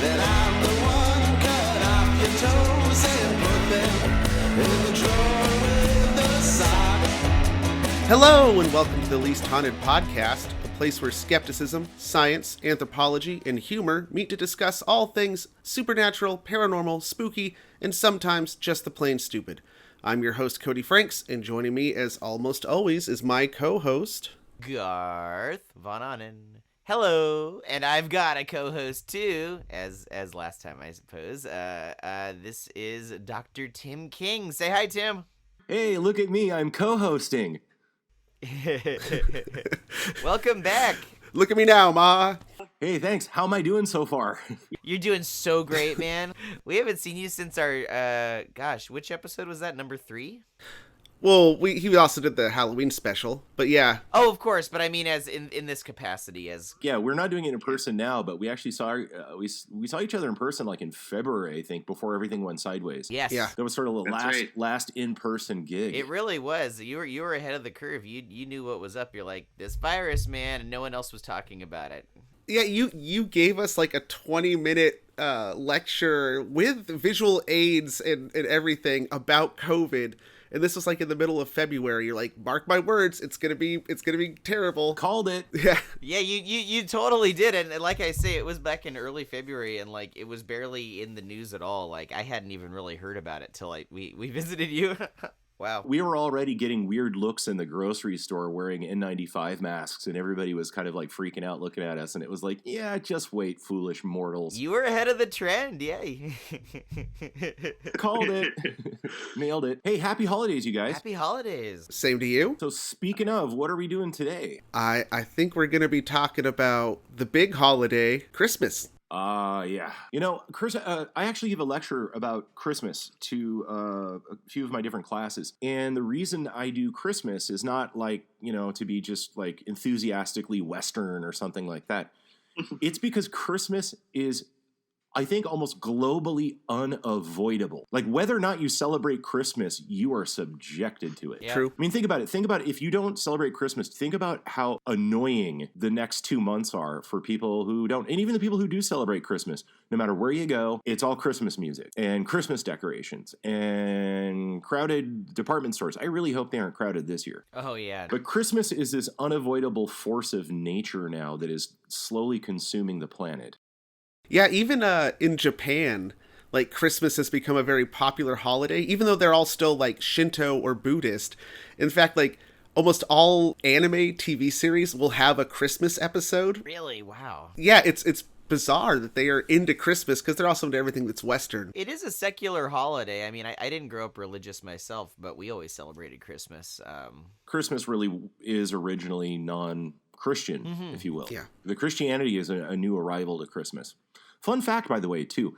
And I'm the one cut off your toes and put them in the drawer with the sock. Hello, and welcome to the Least Haunted Podcast, a place where skepticism, science, anthropology, and humor meet to discuss all things supernatural, paranormal, spooky, and sometimes just the plain stupid. I'm your host, Cody Franks, and joining me, as almost always, is my co-host, Garth Von Onen. Hello, and I've got a co-host too, as last time, I suppose. This is Dr. Tim King. Say hi, Tim. Hey, look at me, I'm co-hosting. Welcome back. Look at me now, Ma. Hey, thanks. How am I doing so far? You're doing so great, man. We haven't seen you since our, which episode was that? Number 3? Well, he also did the Halloween special, but yeah. Oh, of course, but I mean as in this capacity as... Yeah, we're not doing it in person now, but we actually saw we saw each other in person like in February, I think, before everything went sideways. Yes. Yeah. That was sort of the last in-person gig. It really was. You were ahead of the curve. You knew what was up. You're like, this virus, man, and no one else was talking about it. Yeah, you gave us like a 20-minute lecture with visual aids and everything about COVID. And this was like in the middle of February. You're like, mark my words, it's gonna be terrible. Called it. Yeah. Yeah, you totally did. And like I say, it was back in early February, and like it was barely in the news at all. Like I hadn't even really heard about it till we visited you. Wow. We were already getting weird looks in the grocery store wearing N95 masks, and everybody was kind of like freaking out looking at us, and it was like, yeah, just wait, foolish mortals. You were ahead of the trend, yeah. Called it. Nailed it. Hey, happy holidays, you guys. Happy holidays. Same to you. So speaking of, what are we doing today? I think we're gonna be talking about the big holiday, Christmas. Yeah. You know, Chris, I actually give a lecture about Christmas to a few of my different classes. And the reason I do Christmas is not like, you know, to be just like enthusiastically Western or something like that. It's because Christmas is, I think, almost globally unavoidable. Like whether or not you celebrate Christmas, you are subjected to it. Yeah. True. I mean, think about it. Think about if you don't celebrate Christmas, think about how annoying the next 2 months are for people who don't. And even the people who do celebrate Christmas, no matter where you go, it's all Christmas music and Christmas decorations and crowded department stores. I really hope they aren't crowded this year. Oh, yeah. But Christmas is this unavoidable force of nature now that is slowly consuming the planet. Yeah, even in Japan, like Christmas has become a very popular holiday, even though they're all still like Shinto or Buddhist. In fact, like almost all anime TV series will have a Christmas episode. Really? Wow. Yeah, it's bizarre that they are into Christmas because they're also into everything that's Western. It is a secular holiday. I mean, I didn't grow up religious myself, but we always celebrated Christmas. Christmas really is originally non-Christian, if you will. Yeah. The Christianity is a new arrival to Christmas. Fun fact, by the way, too.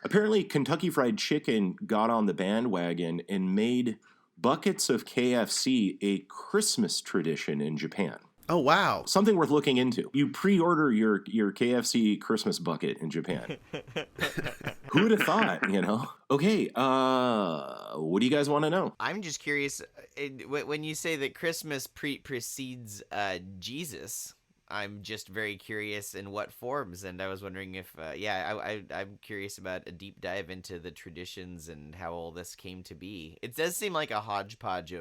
Apparently, Kentucky Fried Chicken got on the bandwagon and made buckets of KFC a Christmas tradition in Japan. Oh, wow. Something worth looking into. You pre-order your KFC Christmas bucket in Japan. Who would have thought, you know? Okay, what do you guys want to know? I'm just curious, when you say that Christmas precedes Jesus, I'm just very curious in what forms, and I was wondering if, I'm curious about a deep dive into the traditions and how all this came to be. It does seem like a hodgepodge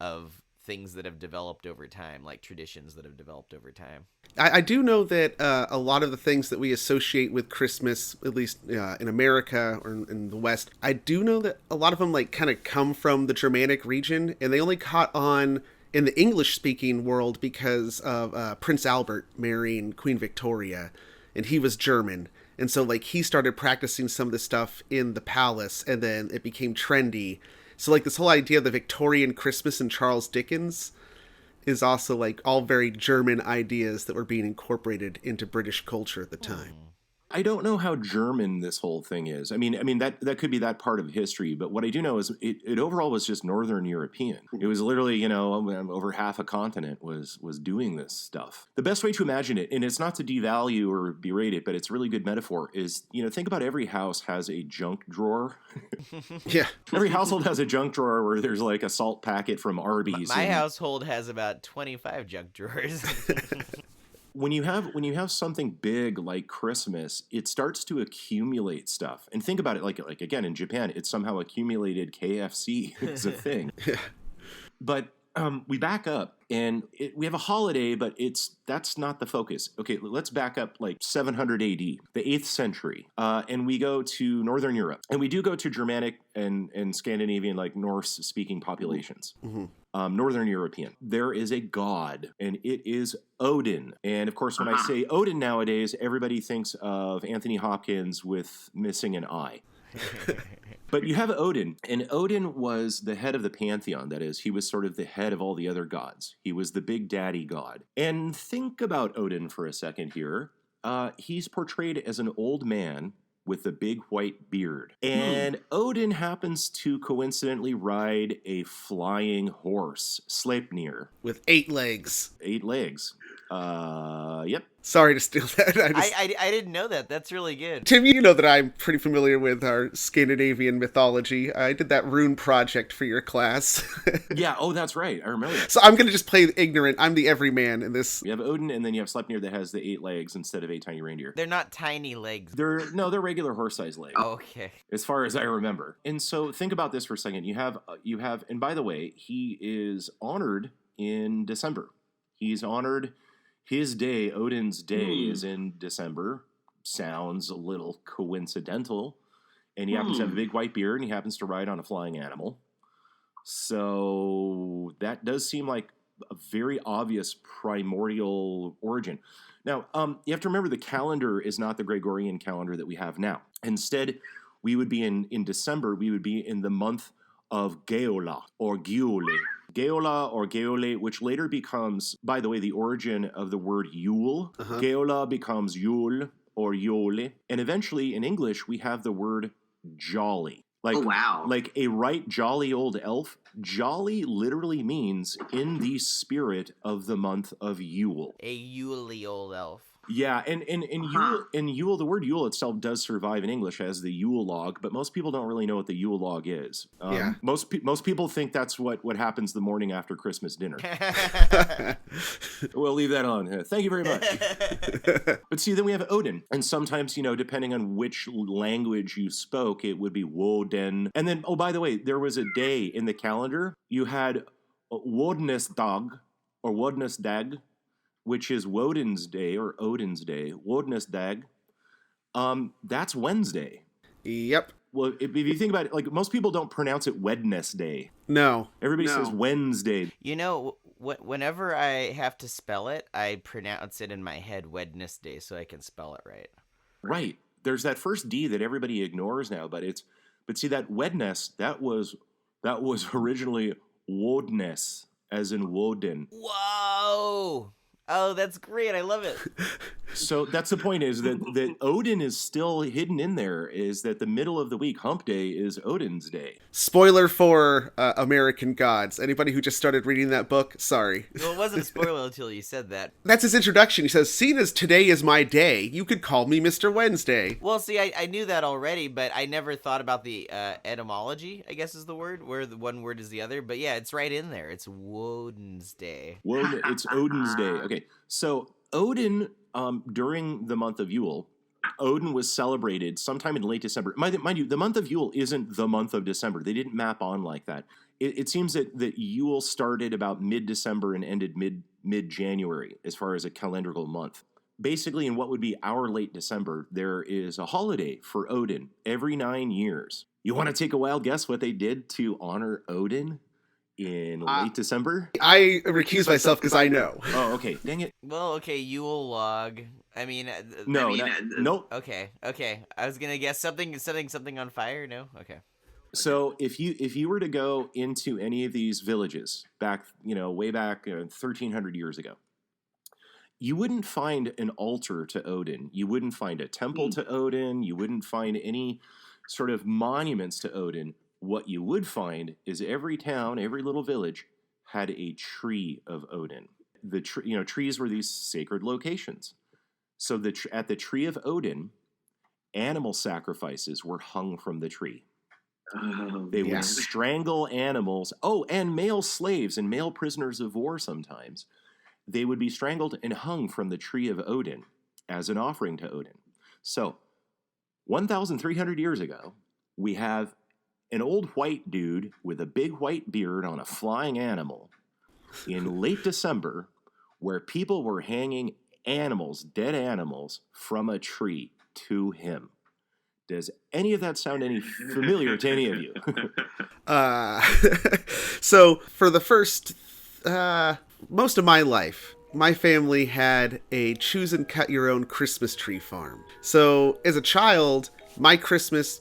of things that have developed over time, like traditions that have developed over time. I do know that a lot of the things that we associate with Christmas, at least in America or in the West, I do know that a lot of them like kind of come from the Germanic region, and they only caught on in the English-speaking world because of Prince Albert marrying Queen Victoria, and he was German. And so, like, he started practicing some of this stuff in the palace, and then it became trendy. So, like, this whole idea of the Victorian Christmas and Charles Dickens is also, like, all very German ideas that were being incorporated into British culture at the time. I don't know how German this whole thing is. I mean that could be that part of history, but what I do know is it overall was just Northern European. It was literally, you know, over half a continent was doing this stuff. The best way to imagine it, and it's not to devalue or berate it, but it's a really good metaphor, is, you know, think about every house has a junk drawer. Yeah. Every household has a junk drawer where there's like a salt packet from Arby's. My household has about 25 junk drawers. when you have something big like Christmas, it starts to accumulate stuff. And think about it, like again in Japan, it's somehow accumulated KFC is a thing. But we back up, and we have a holiday, but that's not the focus. Okay, let's back up like 700 AD, the 8th century, and we go to Northern Europe, and we do go to Germanic and Scandinavian, like Norse-speaking populations. Mm-hmm. Northern European. There is a god, and it is Odin. And of course, when I say Odin nowadays, everybody thinks of Anthony Hopkins with missing an eye. But you have Odin, and Odin was the head of the pantheon. That is, he was sort of the head of all the other gods. He was the big daddy god. And think about Odin for a second here. He's portrayed as an old man with a big white beard. And Odin happens to coincidentally ride a flying horse, Sleipnir. With 8 legs. 8 legs. Yep. Sorry to steal that. I didn't know that. That's really good. Tim, you know that I'm pretty familiar with our Scandinavian mythology. I did that rune project for your class. Yeah, oh, that's right. I remember that. So I'm going to just play the ignorant. I'm the everyman in this. You have Odin, and then you have Sleipnir that has the 8 legs instead of 8 tiny reindeer. They're not tiny legs. They're regular horse-sized legs. Oh, okay. As far as I remember. And so think about this for a second. You have, and by the way, he is honored in December. He's honored. His day, Odin's day, is in December. Sounds a little coincidental. And he happens to have a big white beard, and he happens to ride on a flying animal. So that does seem like a very obvious primordial origin. Now, you have to remember the calendar is not the Gregorian calendar that we have now. Instead, we would be in December, we would be in the month of Geola or Giule. Geola or Geole, which later becomes, by the way, the origin of the word Yule. Geola becomes Yule or Yole. And eventually, in English, we have the word jolly. Like, like a right jolly old elf. Jolly literally means in the spirit of the month of Yule. A Yuley old elf. Yeah, and Yule, the word Yule itself does survive in English as the Yule log, but most people don't really know what the Yule log is. Most people think that's what happens the morning after Christmas dinner. We'll leave that on. Thank you very much. But see, then we have Odin, and sometimes, depending on which language you spoke, it would be Woden. And then, oh, by the way, there was a day in the calendar. You had Wodnesdag or Wodnesdag, which is Woden's Day or Odin's Day, Wodnesdag. That's Wednesday. Yep. Well, if you think about it, like most people don't pronounce it Wednesday. No. Everybody says Wednesday. Whenever I have to spell it, I pronounce it in my head Wednesday so I can spell it right. Right. There's that first D that everybody ignores now, but see that Wednes, that was originally Wodnes, as in Woden. Whoa! Oh, that's great. I love it. So that's the point, is that Odin is still hidden in there, is that the middle of the week, hump day, is Odin's day. Spoiler for American Gods. Anybody who just started reading that book, sorry. Well, it wasn't a spoiler until you said that. That's his introduction. He says, "Seeing as today is my day, you could call me Mr. Wednesday." Well, see, I knew that already, but I never thought about the etymology, I guess is the word, where the one word is the other. But yeah, it's right in there. It's Woden's Day. It's Odin's Day. Okay, so Odin, during the month of Yule, Odin was celebrated sometime in late December. Mind you, the month of Yule isn't the month of December. They didn't map on like that. It seems that Yule started about mid-December and ended mid-January as far as a calendrical month. Basically, in what would be our late December, there is a holiday for Odin every 9 years. You want to take a wild guess what they did to honor Odin in late December? I recuse myself because I know. Oh, okay. Dang it. Well, okay, Yule log. Nope. Okay. I was gonna guess setting something on fire. No. Okay. So if you were to go into any of these villages back, way back 1,300 years ago, you wouldn't find an altar to Odin. You wouldn't find a temple to Odin. You wouldn't find any sort of monuments to Odin. What you would find is every town, every little village had a tree of Odin. The trees were these sacred locations. So at the tree of Odin, animal sacrifices were hung from the tree. They would strangle animals. Oh, and male slaves and male prisoners of war sometimes. they would be strangled and hung from the tree of Odin as an offering to Odin. So, 1,300 years ago, we have an old white dude with a big white beard on a flying animal in late December where people were hanging animals, dead animals, from a tree to him. Does any of that sound any familiar to any of you? So for the first, most of my life, my family had a choose and cut your own Christmas tree farm. So as a child, my Christmas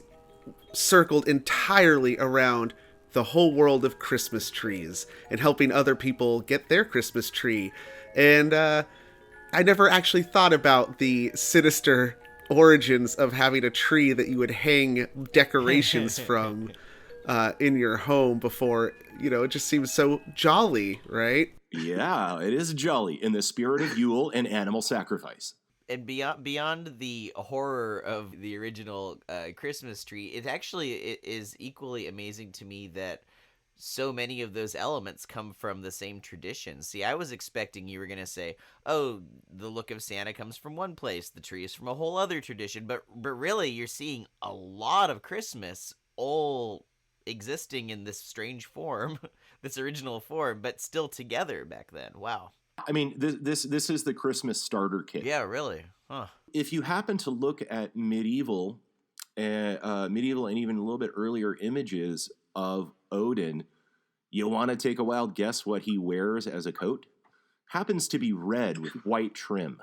circled entirely around the whole world of Christmas trees and helping other people get their Christmas tree. And I never actually thought about the sinister origins of having a tree that you would hang decorations from in your home before. It just seems so jolly, right? Yeah, it is jolly in the spirit of Yule and animal sacrifice. And beyond the horror of the original Christmas tree, it is equally amazing to me that so many of those elements come from the same tradition. See, I was expecting you were going to say, oh, the look of Santa comes from one place, the tree is from a whole other tradition, but really you're seeing a lot of Christmas all existing in this strange form, this original form, but still together back then. Wow. I mean, this is the Christmas starter kit. Yeah, really. Huh. If you happen to look at medieval and even a little bit earlier images of Odin, you want to take a wild guess what he wears as a coat? Happens to be red with white trim.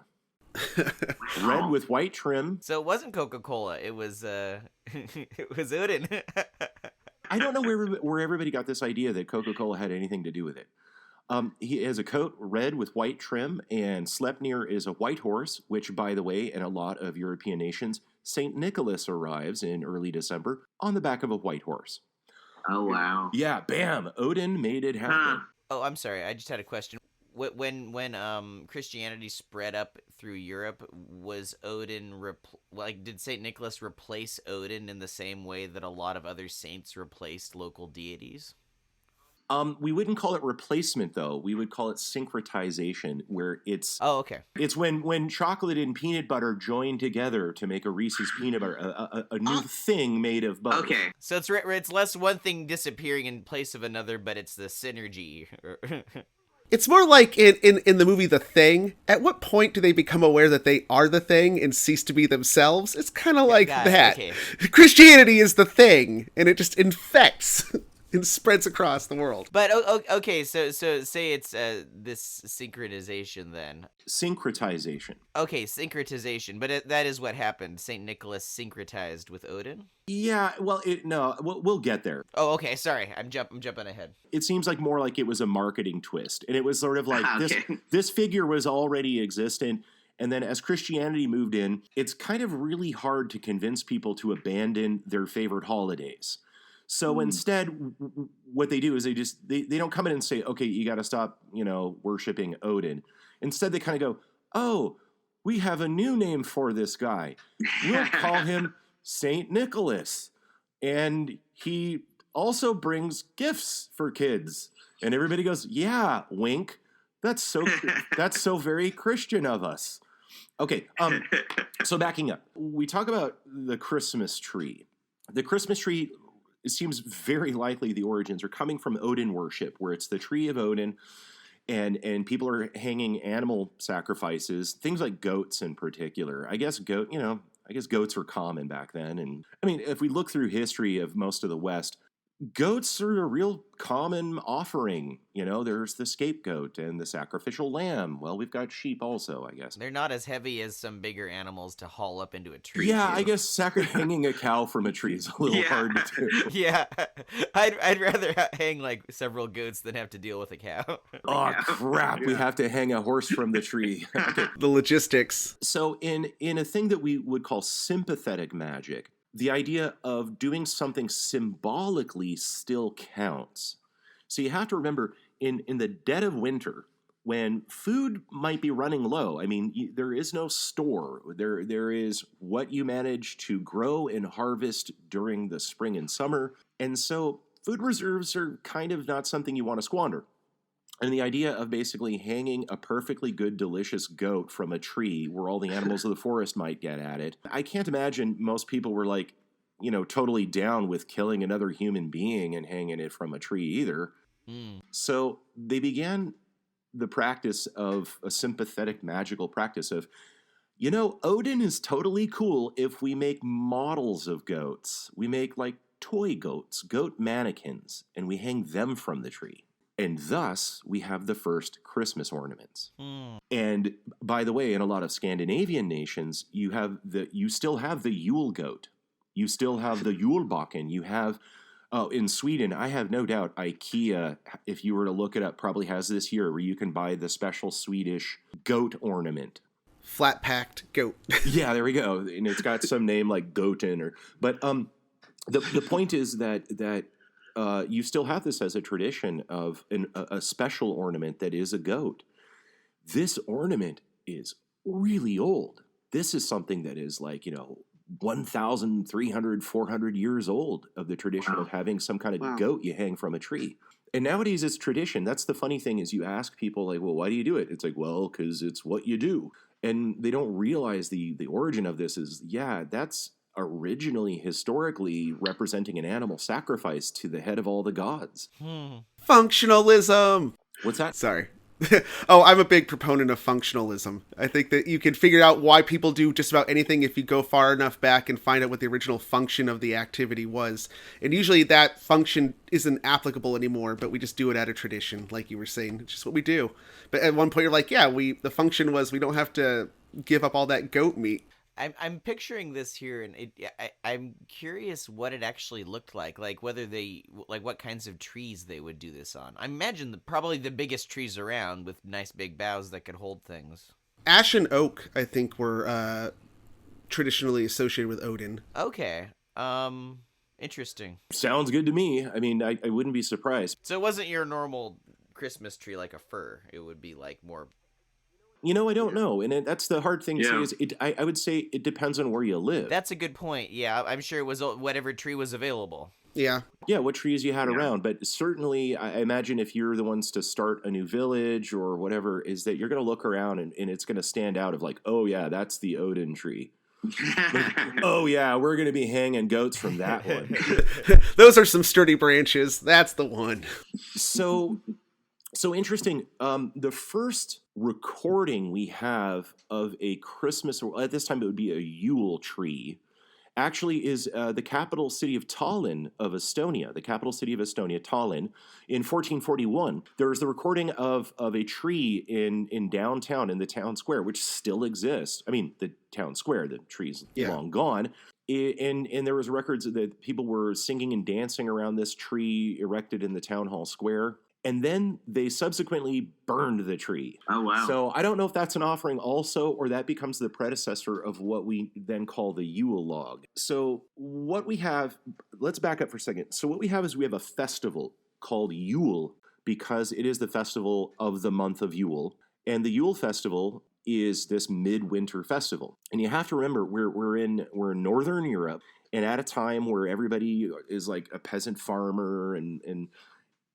Red with white trim. So it wasn't Coca-Cola. It was it was Odin. I don't know where everybody got this idea that Coca-Cola had anything to do with it. He has a coat red with white trim, and Sleipnir is a white horse, which, by the way, in a lot of European nations, St. Nicholas arrives in early December on the back of a white horse. Oh, wow. Yeah, bam! Odin made it happen. Huh. Oh, I'm sorry. I just had a question. When Christianity spread up through Europe, was Odin did Saint Nicholas replace Odin in the same way that a lot of other saints replaced local deities? We wouldn't call it replacement, though. We would call it syncretization, where it's Oh, okay. it's when chocolate and peanut butter join together to make a Reese's peanut butter, a new thing made of butter. Okay. So it's less one thing disappearing in place of another, but it's the synergy. It's more like in the movie The Thing. At what point do they become aware that they are the thing and cease to be themselves? It's kind of like Got it, that. okay. Christianity is the thing, and it just infects and spreads across the world. But okay, so say it's this synchronization then. Syncretization. Okay, syncretization, but that is what happened. Saint Nicholas syncretized with Odin. Yeah, well, we'll get there. Oh, okay. Sorry, I'm jumping ahead. It seems like more like it was a marketing twist, and it was sort of like Okay. this figure was already existent, and then as Christianity moved in, it's kind of really hard to convince people to abandon their favorite holidays. So instead, what they do is they don't come in and say, okay, you got to stop, worshiping Odin. Instead, they kind of go, oh, we have a new name for this guy. We'll call him Saint Nicholas. And he also brings gifts for kids. And everybody goes, yeah, wink. That's so very Christian of us. Okay, so backing up. We talk about the Christmas tree. The Christmas tree, it seems very likely the origins are coming from Odin worship, where it's the tree of Odin, and people are hanging animal sacrifices, things like goats in particular. I guess goats were common back then. And I mean, if we look through history of most of the West, goats are a real common offering. There's the scapegoat and the sacrificial lamb. Well, we've got sheep also, I guess. They're not as heavy as some bigger animals to haul up into a tree. Yeah, too. I guess hanging a cow from a tree is a little hard to do. Yeah, I'd rather hang like several goats than have to deal with a cow. Oh, crap. We have to hang a horse from the tree. Okay. The logistics. So in a thing that we would call sympathetic magic, the idea of doing something symbolically still counts. So you have to remember, in the dead of winter, when food might be running low, I mean, there is no store. There is what you manage to grow and harvest during the spring and summer. And so food reserves are kind of not something you want to squander. And the idea of basically hanging a perfectly good, delicious goat from a tree where all the animals of the forest might get at it. I can't imagine most people were like, totally down with killing another human being and hanging it from a tree either. So they began the practice of a sympathetic magical practice of, Odin is totally cool if we make models of goats. We make like toy goats, goat mannequins, and we hang them from the tree. And thus, we have the first Christmas ornaments. And by the way, in a lot of Scandinavian nations, you still have the Yule Goat. You still have the Julbakken. You have, in Sweden, I have no doubt IKEA, if you were to look it up, probably has this here where you can buy the special Swedish goat ornament. Flat-packed goat. Yeah, there we go. And it's got some name like Goten but the point is that you still have this as a tradition of a special ornament that is a goat. This ornament is really old. This is something that is like, 1,300, 400 years old of the tradition of having some kind of goat you hang from a tree. And nowadays it's tradition. That's the funny thing is you ask people like, well, why do you do it? It's like, well, because it's what you do. And they don't realize the origin of this is, that's originally, historically, representing an animal sacrifice to the head of all the gods. Functionalism! What's that? Sorry. Oh, I'm a big proponent of functionalism. I think that you can figure out why people do just about anything if you go far enough back and find out what the original function of the activity was. And usually that function isn't applicable anymore, but we just do it out of tradition, like you were saying. It's just what we do. But at one point you're like, the function was we don't have to give up all that goat meat. I'm picturing this here, and I'm curious what it actually looked like whether what kinds of trees they would do this on. I imagine probably the biggest trees around with nice big boughs that could hold things. Ash and oak, I think, were traditionally associated with Odin. Okay, interesting. Sounds good to me. I mean, I wouldn't be surprised. So it wasn't your normal Christmas tree like a fir. It would be like more... I don't know. And that's the hard thing to say is I would say it depends on where you live. That's a good point. Yeah, I'm sure it was whatever tree was available. Yeah. Yeah, what trees you had around. But certainly, I imagine if you're the ones to start a new village or whatever, is that you're going to look around and it's going to stand out of like, oh, yeah, that's the Odin tree. Oh, yeah, we're going to be hanging goats from that one. Those are some sturdy branches. That's the one. So interesting. The first recording we have of a Christmas, or at this time it would be a Yule tree, actually is the capital city of Tallinn of Estonia. The capital city of Estonia, Tallinn, in 1441. There's the recording of a tree in downtown in the town square, which still exists. I mean, the town square, the tree's long gone. And there was records that people were singing and dancing around this tree erected in the town hall square. And then they subsequently burned the tree. Oh, wow. So I don't know if that's an offering also, or that becomes the predecessor of what we then call the Yule log. So what we have, let's back up for a second. So what we have is we have a festival called Yule because it is the festival of the month of Yule. And the Yule festival is this midwinter festival. And you have to remember, we're in Northern Europe, and at a time where everybody is like a peasant farmer and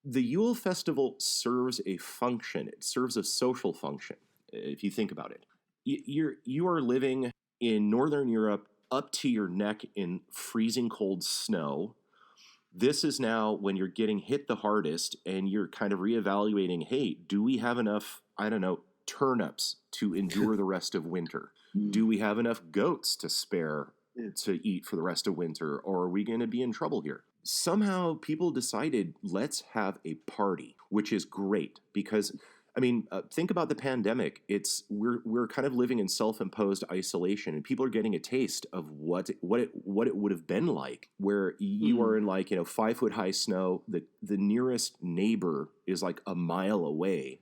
the Yule festival serves a function. It serves a social function, if you think about it. You are living in Northern Europe up to your neck in freezing cold snow. This is now when you're getting hit the hardest and you're kind of reevaluating, hey, do we have enough, turnips to endure the rest of winter? Do we have enough goats to spare to eat for the rest of winter? Or are we going to be in trouble here? Somehow people decided, let's have a party, which is great because, think about the pandemic. We're kind of living in self-imposed isolation, and people are getting a taste of what it would have been like, where you are in 5-foot high snow. The nearest neighbor is like a mile away,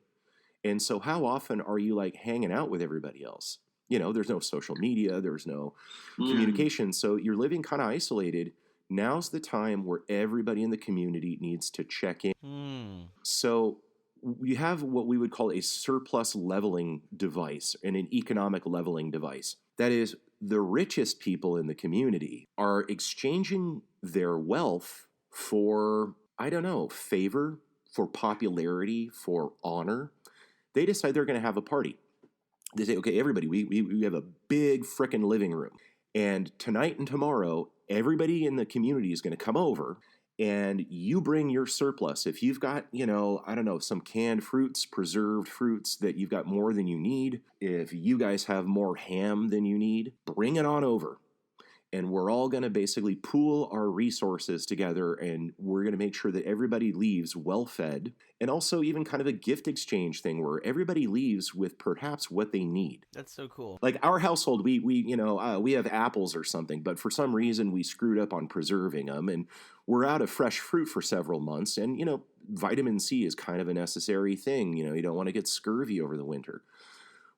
and so how often are you like hanging out with everybody else? There's no social media, there's no communication, so you're living kind of isolated. Now's the time where everybody in the community needs to check in. So we have what we would call a surplus leveling device and an economic leveling device. That is, the richest people in the community are exchanging their wealth for, favor, for popularity, for honor, they decide they're going to have a party. They say, okay, everybody, we have a big frickin' living room. And tonight and tomorrow, everybody in the community is going to come over and you bring your surplus. If you've got, I don't know, some canned fruits, preserved fruits that you've got more than you need, if you guys have more ham than you need, bring it on over. And we're all going to basically pool our resources together, and we're going to make sure that everybody leaves well-fed, and also even kind of a gift exchange thing where everybody leaves with perhaps what they need. That's so cool. Like our household, we have apples or something, but for some reason we screwed up on preserving them, and we're out of fresh fruit for several months. And, vitamin C is kind of a necessary thing. You don't want to get scurvy over the winter.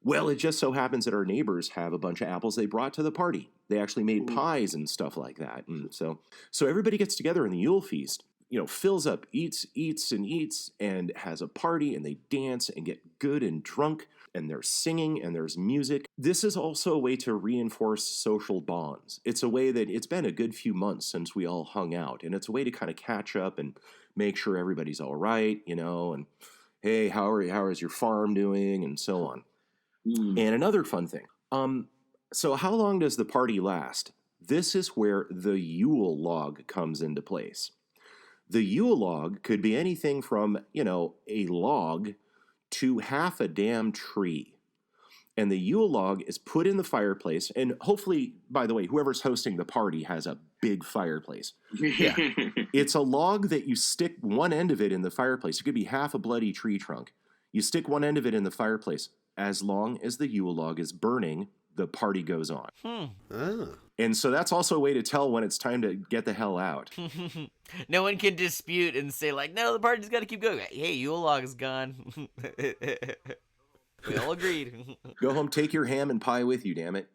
Well, it just so happens that our neighbors have a bunch of apples they brought to the party. They actually made pies and stuff like that. And so everybody gets together in the Yule feast, fills up, eats, and has a party, and they dance and get good and drunk, and there's singing and there's music. This is also a way to reinforce social bonds. It's a way that it's been a good few months since we all hung out, and it's a way to kind of catch up and make sure everybody's all right, and hey, how is your farm doing, and so on. And another fun thing. So how long does the party last? This is where the Yule log comes into place. The Yule log could be anything from, a log to half a damn tree. And the Yule log is put in the fireplace. And hopefully, by the way, whoever's hosting the party has a big fireplace. Yeah. It's a log that you stick one end of it in the fireplace. It could be half a bloody tree trunk. You stick one end of it in the fireplace. As long as the Yule log is burning, the party goes on. And so that's also a way to tell when it's time to get the hell out. No one can dispute and say, no, the party's got to keep going. Hey, Yule log is gone. We all agreed. Go home, take your ham and pie with you, damn it.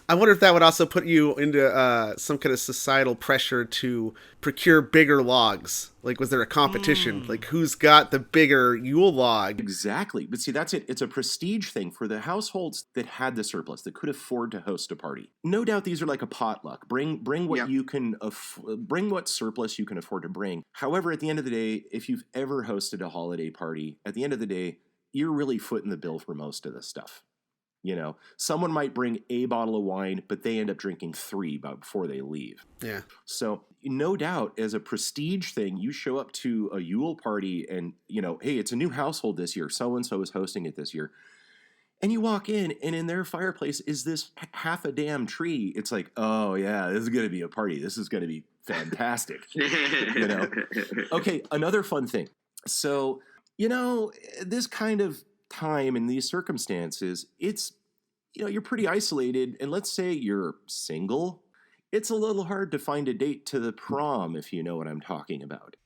I wonder if that would also put you into some kind of societal pressure to procure bigger logs. Like, was there a competition? Like, who's got the bigger Yule log? Exactly. But see, that's it. It's a prestige thing for the households that had the surplus, that could afford to host a party. No doubt these are like a potluck. Bring what you can, bring what surplus you can afford to bring. However, at the end of the day, if you've ever hosted a holiday party, at the end of the day, you're really footing the bill for most of this stuff. Someone might bring a bottle of wine, but they end up drinking 3 before they leave. Yeah. So no doubt, as a prestige thing, you show up to a Yule party and, hey, it's a new household this year. So-and-so is hosting it this year. And you walk in, and in their fireplace is this half a damn tree. It's like, oh, yeah, this is going to be a party. This is going to be fantastic. Okay, another fun thing. So, this kind of time in these circumstances, it's, you're pretty isolated. And let's say you're single. It's a little hard to find a date to the prom, if you know what I'm talking about.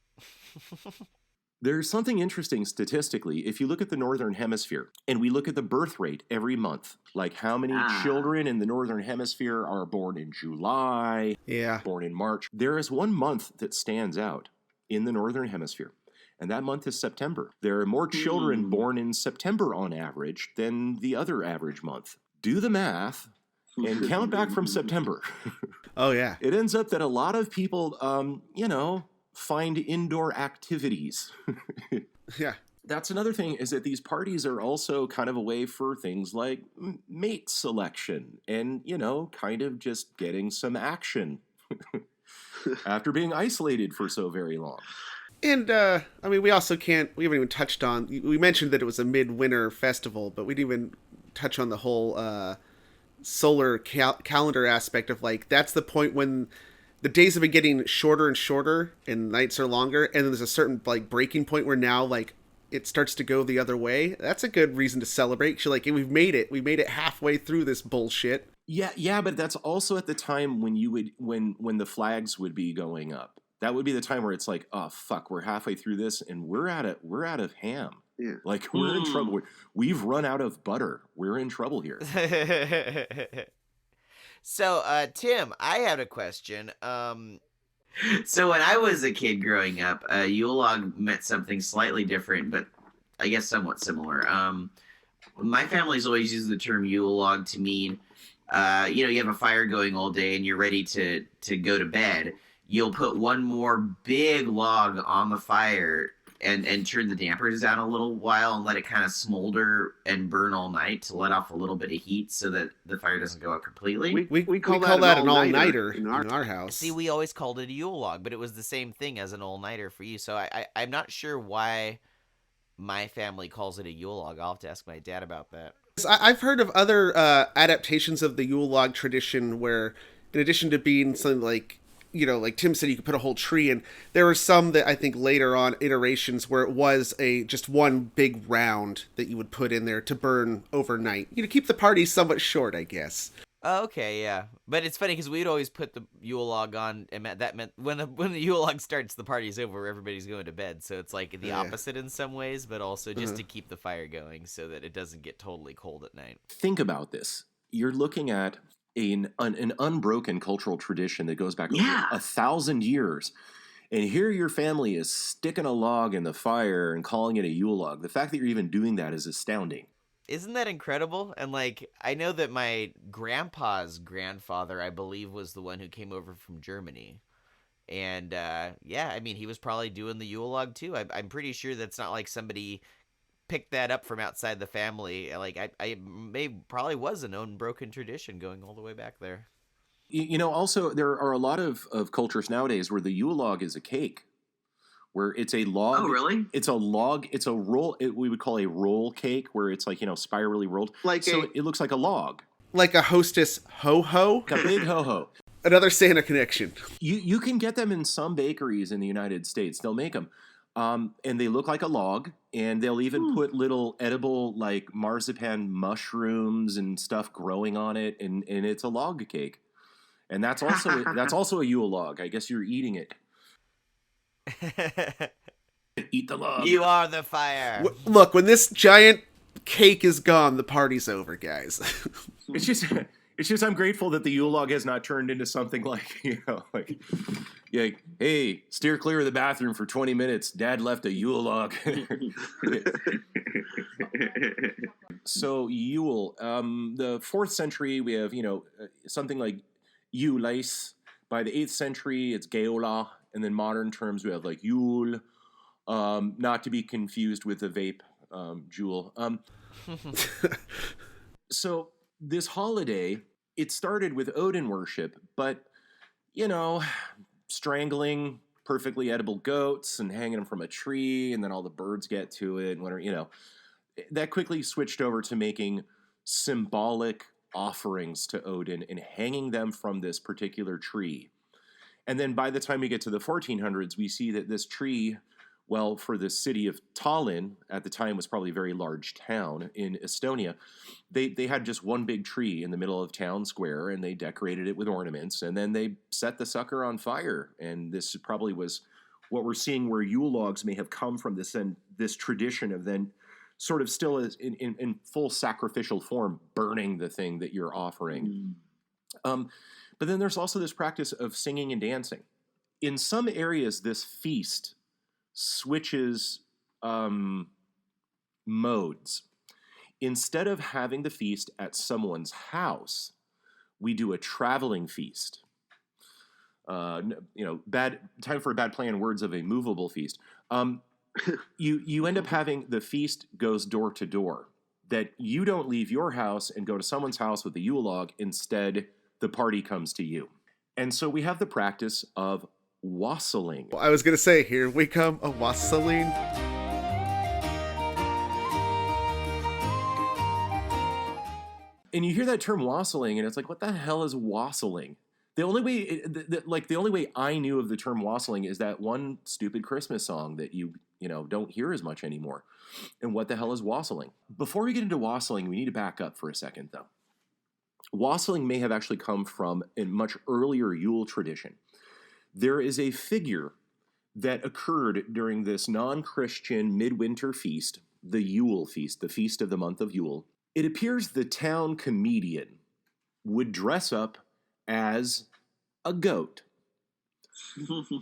There's something interesting statistically. If you look at the Northern Hemisphere and we look at the birth rate every month, like how many children in the Northern Hemisphere are born in July, born in March, there is one month that stands out in the Northern Hemisphere. And that month is September. There are more children born in September on average than the other average month. Do the math and count back from September. Oh, yeah. It ends up that a lot of people, find indoor activities. Yeah. That's another thing, is that these parties are also kind of a way for things like mate selection and, kind of just getting some action after being isolated for so very long. And, we also we haven't even touched on, we mentioned that it was a midwinter festival, but we didn't even touch on the whole solar calendar aspect of, that's the point when the days have been getting shorter and shorter and nights are longer, and then there's a certain, breaking point where now, it starts to go the other way. That's a good reason to celebrate. 'Cause you're we made it. We made it halfway through this bullshit. Yeah, but that's also at the time when you would, when the flags would be going up. That would be the time where it's oh fuck, we're halfway through this and we're out of ham. Yeah. We're in trouble. We've run out of butter. We're in trouble here. So, Tim, I had a question. So when I was a kid growing up, Yule log meant something slightly different, but I guess somewhat similar. My family's always used the term Yule log to mean, you have a fire going all day and you're ready to go to bed. You'll put one more big log on the fire and turn the dampers down a little while and let it kind of smolder and burn all night to let off a little bit of heat so that the fire doesn't go out completely. We call that an all-nighter in our house. See, we always called it a Yule log, but it was the same thing as an all-nighter for you. So I'm not sure why my family calls it a Yule log. I'll have to ask my dad about that. I've heard of other adaptations of the Yule log tradition where, in addition to being something like, like Tim said, you could put a whole tree in. There were some that I think later on iterations where it was just one big round that you would put in there to burn overnight. Keep the party somewhat short, I guess. Oh, okay, yeah. But it's funny because we'd always put the Yule log on, and that meant when the Yule log starts, the party's over, everybody's going to bed. So it's like the opposite in some ways, but also just to keep the fire going so that it doesn't get totally cold at night. Think about this. You're looking at an unbroken cultural tradition that goes back over 1,000 years. And here your family is sticking a log in the fire and calling it a Yule log. The fact that you're even doing that is astounding. Isn't that incredible? And I know that my grandpa's grandfather, I believe, was the one who came over from Germany. And he was probably doing the Yule log too. I'm pretty sure that's not like somebody picked that up from outside the family. Probably was an unbroken tradition going all the way back there. Also, there are a lot of cultures nowadays where the Yule log is a cake. Where it's a log. Oh, really? It's a log. It's a roll. We would call a roll cake, where it's spirally rolled. It looks like a log. Like a Hostess ho-ho? Like a big ho-ho. Another Santa connection. You can get them in some bakeries in the United States. They'll make them. And they look like a log. And they'll even put little edible, marzipan mushrooms and stuff growing on it. And it's a log cake. And that's also a Yule log. I guess you're eating it. Eat the log. You are the fire. Look, when this giant cake is gone, the party's over, guys. It's just I'm grateful that the Yule log has not turned into something hey, steer clear of the bathroom for 20 minutes. Dad left a Yule log. So Yule, the 4th century, we have something like Yuleis. By the 8th century, it's Geola. And then modern terms, we have Yule, not to be confused with the vape, Juul. So this holiday, it started with Odin worship, but, strangling perfectly edible goats and hanging them from a tree, and then all the birds get to it, and whatever, that quickly switched over to making symbolic offerings to Odin and hanging them from this particular tree. And then by the time we get to the 1400s, we see that this tree, for the city of Tallinn, at the time was probably a very large town in Estonia, they had just one big tree in the middle of town square, and they decorated it with ornaments, and then they set the sucker on fire. And this probably was what we're seeing where Yule logs may have come from, this tradition of then sort of still in full sacrificial form burning the thing that you're offering. But then there's also this practice of singing and dancing. In some areas, this feast switches modes. Instead of having the feast at someone's house, we do a traveling feast. Bad time for a bad play on words of a movable feast. You end up having the feast goes door to door. That you don't leave your house and go to someone's house with the Yule log. Instead, the party comes to you. And so we have the practice of wassailing. Well, I was going to say, here we come, a wassailing. And you hear that term wassailing, and it's like, what the hell is wassailing? The only way I knew of the term wassailing is that one stupid Christmas song that you don't hear as much anymore. And what the hell is wassailing? Before we get into wassailing, we need to back up for a second, though. Wassailing may have actually come from a much earlier Yule tradition. There is a figure that occurred during this non-Christian midwinter feast, the Yule feast, the feast of the month of Yule. It appears the town comedian would dress up as a goat.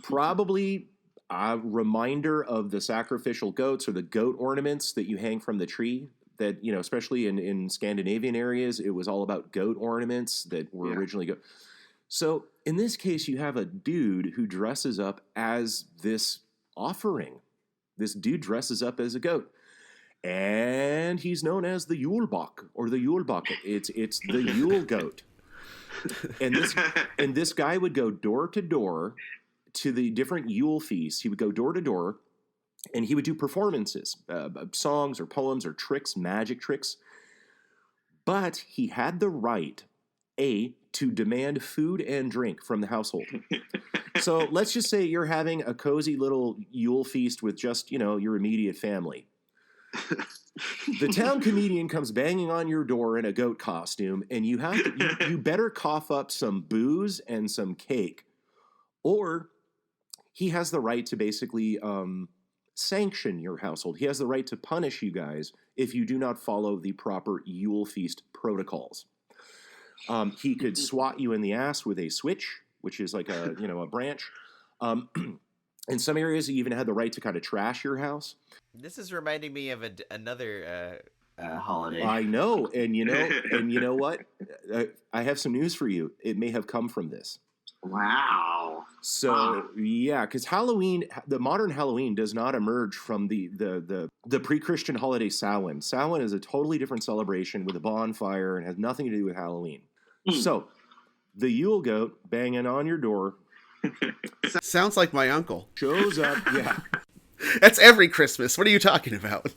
Probably a reminder of the sacrificial goats or the goat ornaments that you hang from the tree. That, especially in Scandinavian areas, it was all about goat ornaments that were originally goat. So in this case, you have a dude who dresses up as this offering, This dude dresses up as a goat. And he's known as the Yule Bok or the Yule Bucket. It's the Yule Goat. And this guy would go door to door to the different Yule feasts. He would go door to door, and he would do performances, songs or poems or tricks, magic tricks. But he had the right, to demand food and drink from the household. So let's just say you're having a cozy little Yule feast with just, your immediate family. The town comedian comes banging on your door in a goat costume, and you better cough up some booze and some cake, or he has the right to basically sanction your household. He has the right to punish you guys if you do not follow the proper Yule feast protocols. He could swat you in the ass with a switch, which is like a branch. In some areas, he even had the right to kind of trash your house. This is reminding me of another holiday. I know, and you know what? I have some news for you. It may have come from this. Wow. So yeah, because Halloween, the modern Halloween, does not emerge from the pre-Christian holiday Samhain. Samhain is a totally different celebration with a bonfire and has nothing to do with Halloween. So the Yule Goat banging on your door. Sounds like my uncle. Shows up, yeah. That's every Christmas. What are you talking about?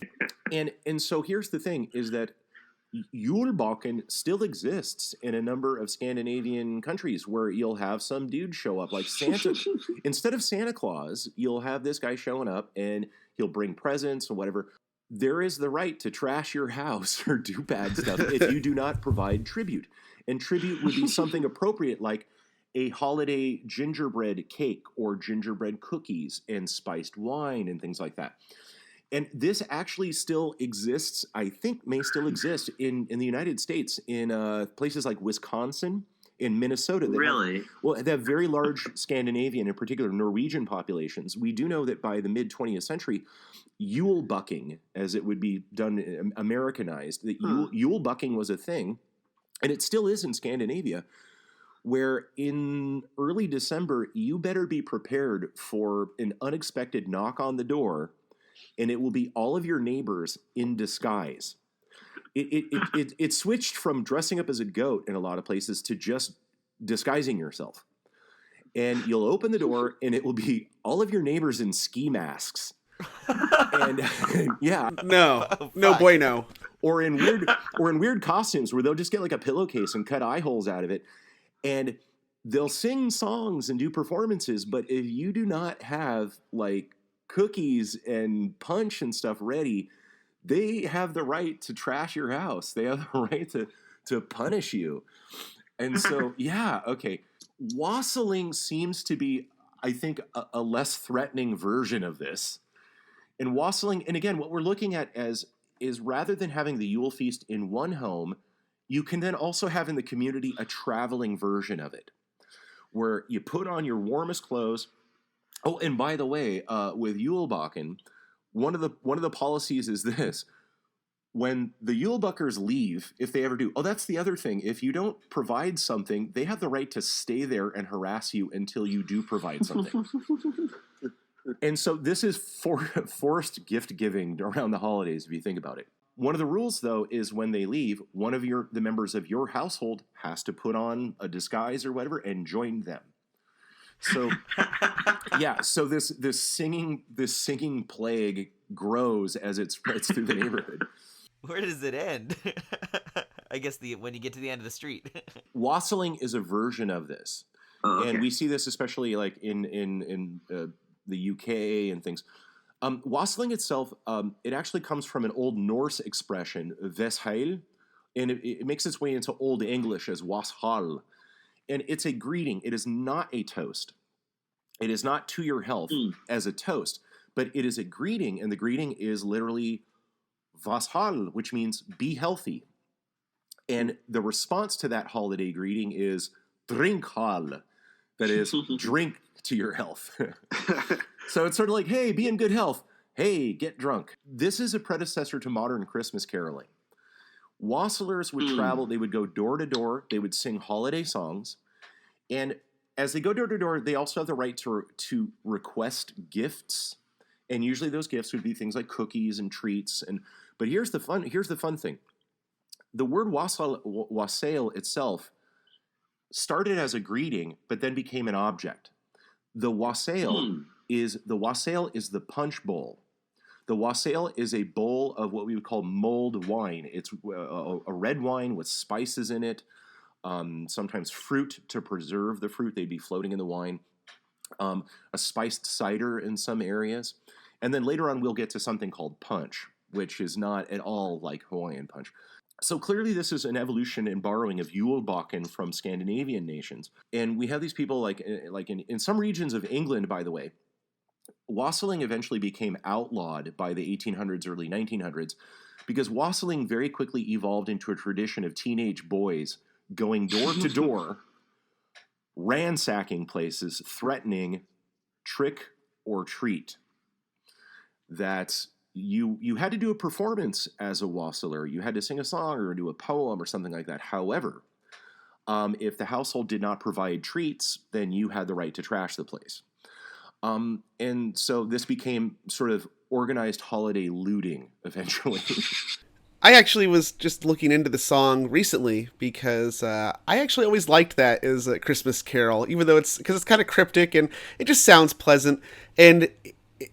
And so here's the thing, is that Julebokken still exists in a number of Scandinavian countries where you'll have some dude show up, like Santa. Instead of Santa Claus, you'll have this guy showing up, and he'll bring presents or whatever. There is the right to trash your house or do bad stuff if you do not provide tribute. And tribute would be something appropriate, like a holiday gingerbread cake or gingerbread cookies and spiced wine and things like that. And this actually still exists, I think may still exist in the United States, in places like Wisconsin, in Minnesota. Really? They have very large Scandinavian, in particular Norwegian populations. We do know that by the mid-20th century, Yule bucking, as it would be done Americanized, that Yule bucking was a thing, and it still is in Scandinavia, where in early December, you better be prepared for an unexpected knock on the door, and it will be all of your neighbors in disguise. It switched from dressing up as a goat in a lot of places to just disguising yourself. And you'll open the door, and it will be all of your neighbors in ski masks. And yeah, No bueno. or in weird costumes where they'll just get like a pillowcase and cut eye holes out of it, and they'll sing songs and do performances. But if you do not have like cookies and punch and stuff ready, they have the right to trash your house. They have the right to punish you. And so, yeah, okay. Wassailing seems to be, I think, a less threatening version of this. And wassailing, and again, what we're looking at is rather than having the Yule feast in one home, you can then also have in the community a traveling version of it, where you put on your warmest clothes. Oh, and by the way, with Julebokken, one of the policies is this: when the Yulebuckers leave, if they ever do, that's the other thing. If you don't provide something, they have the right to stay there and harass you until you do provide something. And so this is forced gift giving around the holidays, if you think about it. One of the rules, though, is when they leave, one of the members of your household has to put on a disguise or whatever and join them. So, yeah. So this singing plague grows as it spreads through the neighborhood. Where does it end? I guess when you get to the end of the street. Wassailing is a version of this, and we see this especially like in the UK and things. Wassailing itself, it actually comes from an Old Norse expression, Wassail, and it makes its way into Old English as Wassail. And it's a greeting. It is not a toast. It is not to your health as a toast, but it is a greeting, and the greeting is literally Wassail, which means be healthy. And the response to that holiday greeting is Drinkhal, that is, drink to your health. So it's sort of like, hey, be in good health. Hey, get drunk. This is a predecessor to modern Christmas caroling. Wassailers would travel. They would go door to door. They would sing holiday songs. And as they go door to door, they also have the right to request gifts And usually those gifts would be things like cookies and treats. But here's the fun thing. The word wassail itself started as a greeting, but then became an object. The wassail is the punch bowl. The wassail is a bowl of what we would call mulled wine. It's a red wine with spices in it, sometimes fruit to preserve the fruit. They'd be floating in the wine. A spiced cider in some areas. And then later on, we'll get to something called punch, which is not at all like Hawaiian punch. So clearly this is an evolution and borrowing of Yule Bakken from Scandinavian nations. And we have these people like in some regions of England, by the way, wassailing eventually became outlawed by the 1800s, early 1900s, because wassailing very quickly evolved into a tradition of teenage boys going door to door, ransacking places, threatening trick or treat. That you had to do a performance as a wassailer. You had to sing a song or do a poem or something like that. However, if the household did not provide treats, then you had the right to trash the place. And so this became sort of organized holiday looting eventually. I actually was just looking into the song recently because I actually always liked that as a Christmas carol, even though it's kind of cryptic and it just sounds pleasant. And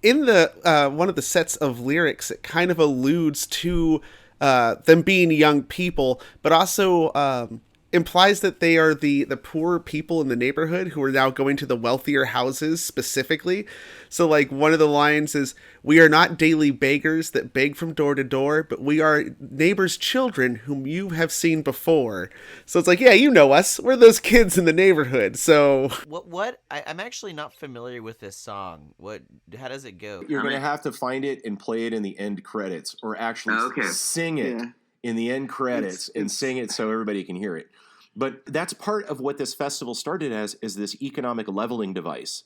in the one of the sets of lyrics, it kind of alludes to them being young people, but also implies that they are the poor people in the neighborhood who are now going to the wealthier houses specifically. So like one of the lines is, "We are not daily beggars that beg from door to door, but we are neighbors' children whom you have seen before." So it's like, yeah, you know us. We're those kids in the neighborhood. So What? I'm actually not familiar with this song. How does it go? You're going to have to find it and play it in the end credits, or actually sing it in the end credits and sing it so everybody can hear it. But that's part of what this festival started as, is this economic leveling device,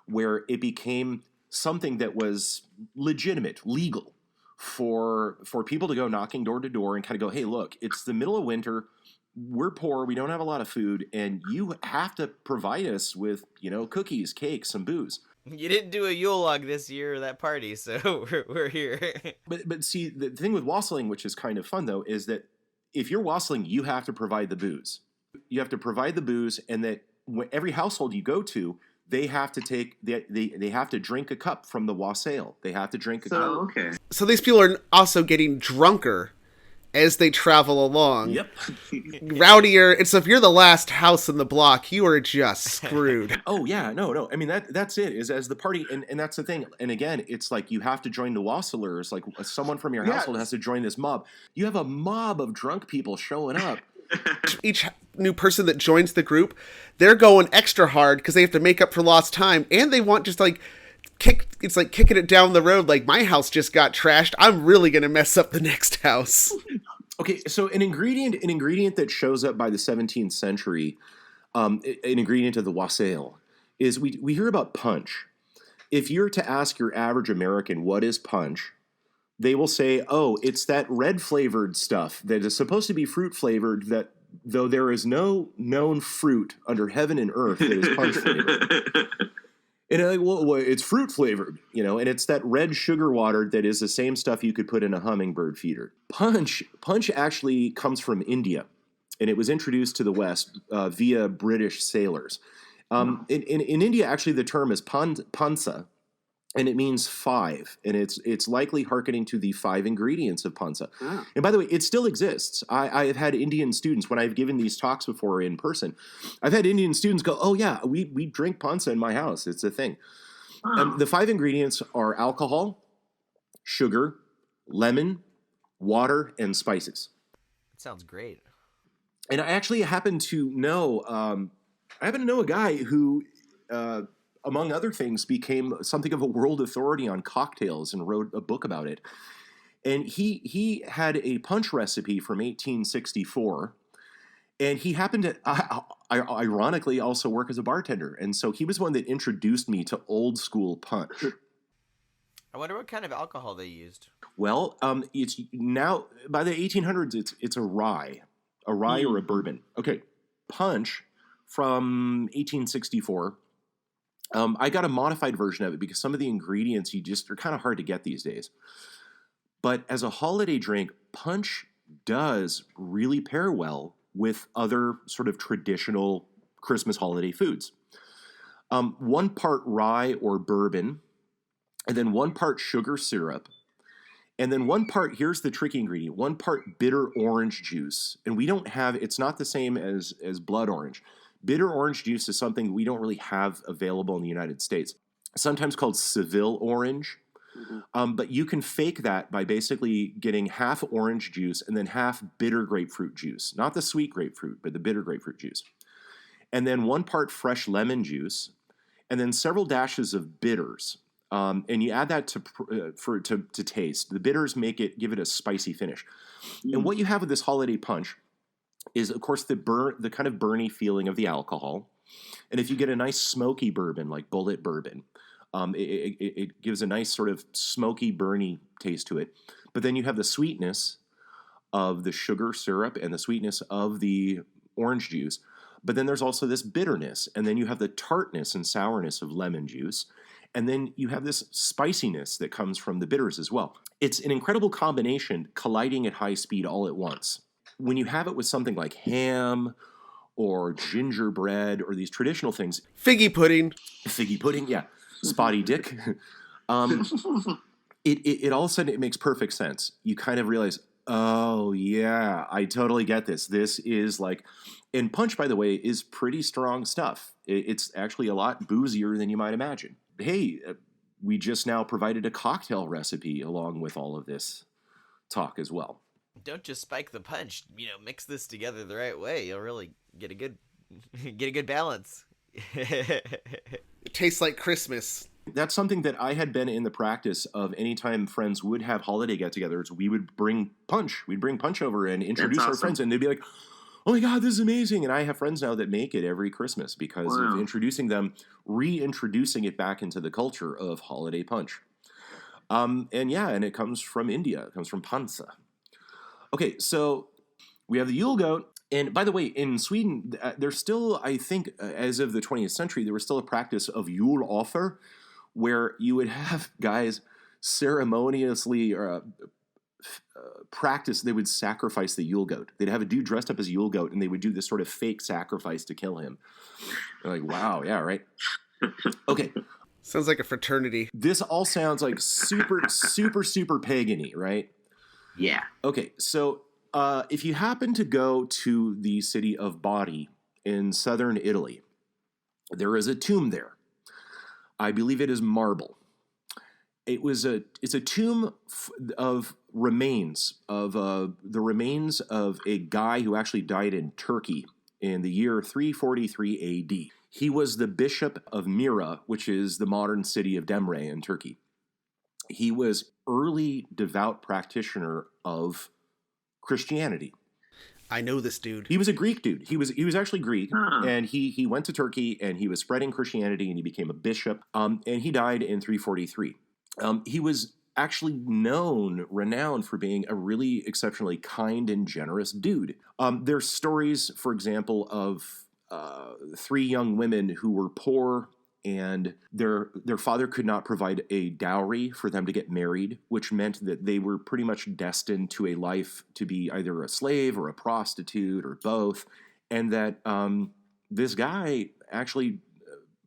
where it became something that was legitimate, legal, for people to go knocking door to door and kind of go, hey, look, it's the middle of winter, we're poor, we don't have a lot of food, and you have to provide us with, cookies, cakes, some booze. You didn't do a Yule log this year or that party, so we're here. But see, the thing with wassailing, which is kind of fun, though, is that if you're wassailing, you have to provide the booze. You have to provide the booze, and that every household you go to, they have to they have to drink a cup from the wassail. They have to drink a cup. Okay. So these people are also getting drunker as they travel along. Yep. Rowdier. And so if you're the last house in the block, you are just screwed. Oh, yeah. No. I mean, that's it, is as the party. And that's the thing. And again, it's like you have to join the wassailers. Like someone from your household has to join this mob. You have a mob of drunk people showing up. Each new person that joins the group, they're going extra hard because they have to make up for lost time. And they want just like kicking it down the road. Like, my house just got trashed. I'm really going to mess up the next house. Okay, so an ingredient that shows up by the 17th century, an ingredient of the wassail, is we hear about punch. If you're to ask your average American what is punch, they will say, oh, it's that red flavored stuff that is supposed to be fruit flavored, that though there is no known fruit under heaven and earth that is punch flavored. And I'm like, well, it's fruit flavored, and it's that red sugar water that is the same stuff you could put in a hummingbird feeder. Punch actually comes from India, and it was introduced to the West via British sailors. In India, actually, the term is pansa, and it means five, and it's likely hearkening to the 5 ingredients of pansa. Oh. And by the way, it still exists. I have had Indian students, when I've given these talks before in person, I've had Indian students go, oh yeah, we drink pansa in my house. It's a thing. Oh. The 5 ingredients are alcohol, sugar, lemon, water, and spices. That sounds great. And I actually happen to know a guy who, among other things, became something of a world authority on cocktails and wrote a book about it. And he had a punch recipe from 1864, and he happened to, ironically, also work as a bartender. And so he was one that introduced me to old school punch. I wonder what kind of alcohol they used. Well, it's now, by the 1800s, it's a rye or a bourbon. Okay, punch from 1864 I got a modified version of it because some of the ingredients are kind of hard to get these days. But as a holiday drink, punch does really pair well with other sort of traditional Christmas holiday foods. 1 part rye or bourbon, and then 1 part sugar syrup, and then 1 part, here's the tricky ingredient, 1 part bitter orange juice. And we don't have, it's not the same as blood orange. Bitter orange juice is something we don't really have available in the United States, sometimes called Seville orange. But you can fake that by basically getting half orange juice and then half bitter grapefruit juice. Not the sweet grapefruit, but the bitter grapefruit juice. And then 1 part fresh lemon juice, and then several dashes of bitters. And you add that to taste. The bitters give it a spicy finish. And what you have with this holiday punch is, of course, the kind of burny feeling of the alcohol. And if you get a nice smoky bourbon, like Bullet bourbon, it gives a nice sort of smoky, burny taste to it. But then you have the sweetness of the sugar syrup and the sweetness of the orange juice. But then there's also this bitterness. And then you have the tartness and sourness of lemon juice. And then you have this spiciness that comes from the bitters as well. It's an incredible combination colliding at high speed all at once. When you have it with something like ham or gingerbread or these traditional things. Figgy pudding, yeah. Spotty dick. It all of a sudden, it makes perfect sense. You kind of realize, oh, yeah, I totally get this. This is like, and punch, by the way, is pretty strong stuff. It's actually a lot boozier than you might imagine. Hey, we just now provided a cocktail recipe along with all of this talk as well. Don't just spike the punch. Mix this together the right way. You'll really get a good balance. it tastes like Christmas. That's something that I had been in the practice of. Anytime friends would have holiday get-togethers, we would bring punch. We'd bring punch over and introduce our friends, and they'd be like, oh my God, this is amazing. And I have friends now that make it every Christmas because of introducing them, reintroducing it back into the culture of holiday punch. And it comes from India. It comes from Pansa. Okay, so we have the Yule Goat. And by the way, in Sweden, there's still, I think, as of the 20th century, there was still a practice of Yule offer, where you would have guys ceremoniously practice. They would sacrifice the Yule Goat. They'd have a dude dressed up as a Yule Goat, and they would do this sort of fake sacrifice to kill him. They're like, wow, yeah, right. Okay. Sounds like a fraternity. This all sounds like super, super, super pagan-y, right? Yeah. Okay, so if you happen to go to the city of Bari in southern Italy, there is a tomb there. I believe it is marble. It's a tomb of remains of the remains of a guy who actually died in Turkey in the year 343 A.D. He was the bishop of Myra, which is the modern city of Demre in Turkey. He was early devout practitioner of Christianity. I know this dude. He was a Greek dude. He was actually Greek, and he went to Turkey and he was spreading Christianity, and he became a bishop. And he died in 343. He was actually renowned for being a really exceptionally kind and generous dude. There's stories, for example, of 3 young women who were poor, and their father could not provide a dowry for them to get married, which meant that they were pretty much destined to a life to be either a slave or a prostitute or both, and that this guy actually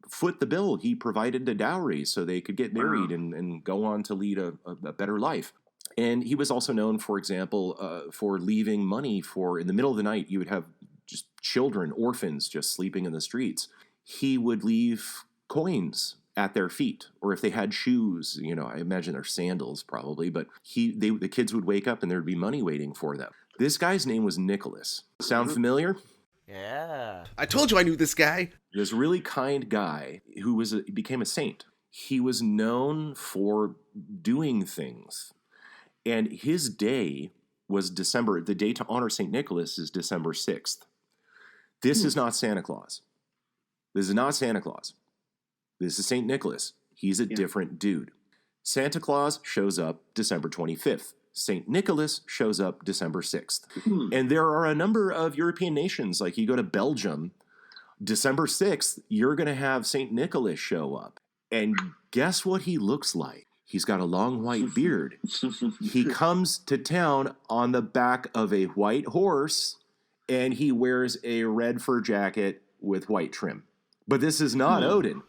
foot the bill. He provided the dowry so they could get married and go on to lead a better life. And he was also known, for example, for leaving money in the middle of the night, you would have just children, orphans, just sleeping in the streets. He would leave coins at their feet, or if they had shoes, I imagine they're sandals probably, but the kids would wake up and there'd be money waiting for them. This guy's name was Nicholas. Sound familiar? Yeah. I told you I knew this guy. This really kind guy who became a saint. He was known for doing things, and his day was December. The day to honor St. Nicholas is December 6th. This is not Santa Claus. This is not Santa Claus. This is St. Nicholas. He's a different dude. Santa Claus shows up December 25th. St. Nicholas shows up December 6th. And there are a number of European nations, like you go to Belgium, December 6th, you're going to have St. Nicholas show up. And guess what he looks like? He's got a long white beard. He comes to town on the back of a white horse, and he wears a red fur jacket with white trim. But this is not Odin,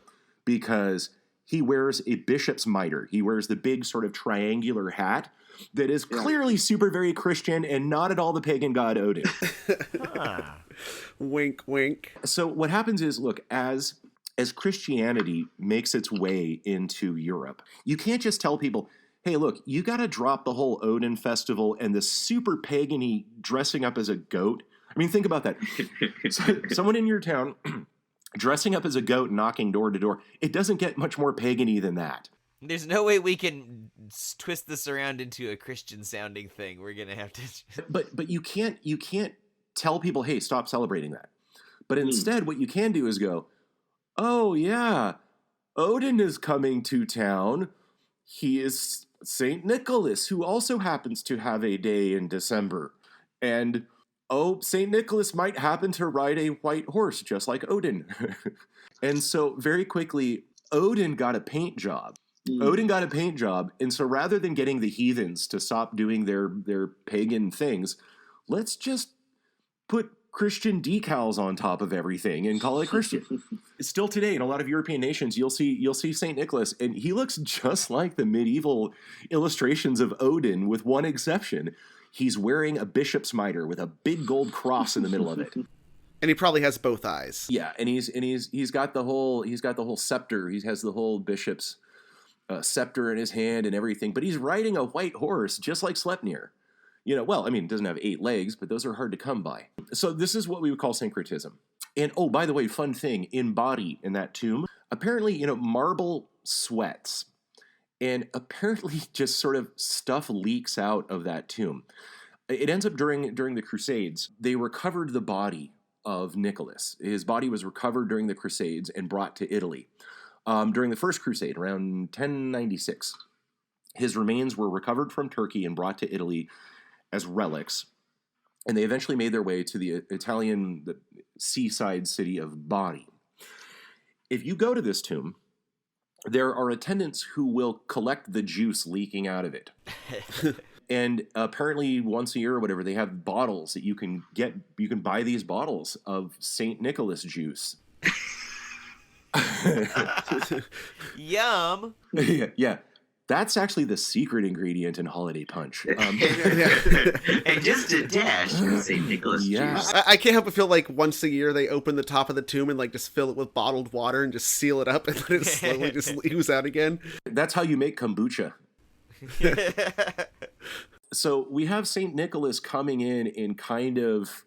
because he wears a bishop's mitre. He wears the big sort of triangular hat that is clearly super very Christian and not at all the pagan god Odin. Wink, wink. So what happens is, look, as Christianity makes its way into Europe, you can't just tell people, hey, look, you got to drop the whole Odin festival and the super pagan-y dressing up as a goat. I mean, think about that. Someone in your town dressing up as a goat, knocking door to door. It doesn't get much more pagan-y than that. There's no way we can twist this around into a Christian-sounding thing. We're gonna have to. But you can't tell people, hey, stop celebrating that. But instead, what you can do is go, oh yeah, Odin is coming to town. He is Saint Nicholas, who also happens to have a day in December, and St. Nicholas might happen to ride a white horse, just like Odin. And so very quickly, Odin got a paint job. And so rather than getting the heathens to stop doing their pagan things, let's just put Christian decals on top of everything and call it Christian. Still today, in a lot of European nations, you'll see St. Nicholas, and he looks just like the medieval illustrations of Odin, with one exception. He's wearing a bishop's mitre with a big gold cross in the middle of it. And he probably has both eyes. Yeah, and he's got the whole scepter. He has the whole bishop's scepter in his hand and everything. But he's riding a white horse, just like Sleipnir. Well, I mean, it doesn't have 8 legs, but those are hard to come by. So this is what we would call syncretism. And oh, by the way, fun thing, in body in that tomb, apparently, marble sweats. And apparently just sort of stuff leaks out of that tomb. It ends up during the Crusades, they recovered the body of Nicholas. His body was recovered during the Crusades and brought to Italy. During the First Crusade, around 1096, his remains were recovered from Turkey and brought to Italy as relics. And they eventually made their way to the Italian seaside city of Bari. If you go to this tomb, there are attendants who will collect the juice leaking out of it. And apparently once a year or whatever, they have bottles that you can get. You can buy these bottles of St. Nicholas juice. Yum. Yeah. That's actually the secret ingredient in holiday punch. And just a dash of St. Nicholas juice. I can't help but feel like once a year they open the top of the tomb and just fill it with bottled water and just seal it up and let it slowly just ooze out again. That's how you make kombucha. So we have St. Nicholas coming in and kind of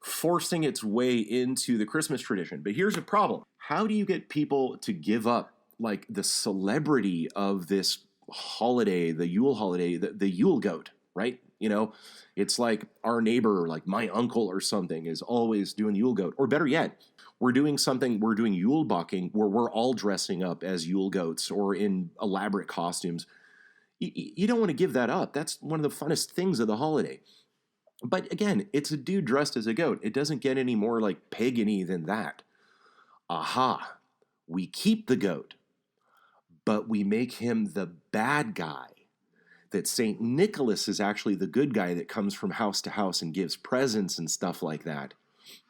forcing its way into the Christmas tradition. But here's a problem. How do you get people to give up the celebrity of this holiday, the Yule holiday, the Yule Goat, right? It's like our neighbor, like my uncle or something, is always doing the Yule Goat. Or better yet, we're doing Yule bucking where we're all dressing up as Yule Goats or in elaborate costumes. You don't want to give that up. That's one of the funnest things of the holiday. But again, it's a dude dressed as a goat. It doesn't get any more pagan-y than that. Aha. We keep the goat, but we make him the bad guy. That St. Nicholas is actually the good guy that comes from house to house and gives presents and stuff like that.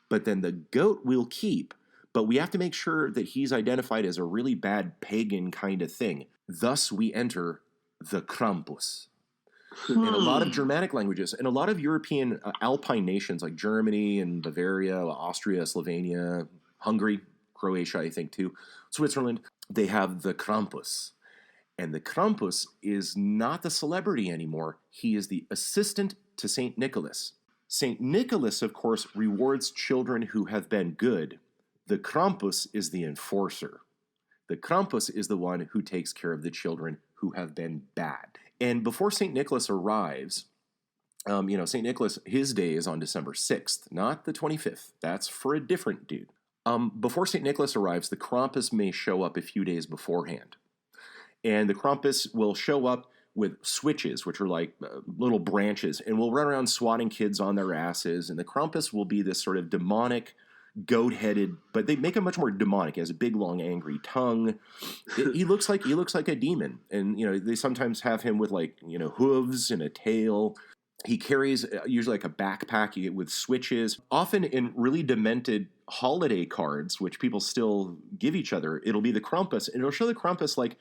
But then the goat we'll keep, but we have to make sure that he's identified as a really bad pagan kind of thing. Thus we enter the Krampus. In a lot of Germanic languages, and a lot of European Alpine nations like Germany and Bavaria, Austria, Slovenia, Hungary, Croatia, I think too, Switzerland, they have the Krampus. And the Krampus is not the celebrity anymore. He is the assistant to St. Nicholas. St. Nicholas, of course, rewards children who have been good. The Krampus is the enforcer. The Krampus is the one who takes care of the children who have been bad. And before St. Nicholas arrives, St. Nicholas, his day is on December 6th, not the 25th. That's for a different dude. Before St. Nicholas arrives, the Krampus may show up a few days beforehand. And the Krampus will show up with switches, which are like little branches, and will run around swatting kids on their asses. And the Krampus will be this sort of demonic goat-headed, but they make him much more demonic. He has a big, long, angry tongue. He looks like a demon, and they sometimes have him with hooves and a tail. He carries usually like a backpack with switches, often in really demented holiday cards, which people still give each other. It'll be the Krampus, and it'll show the Krampus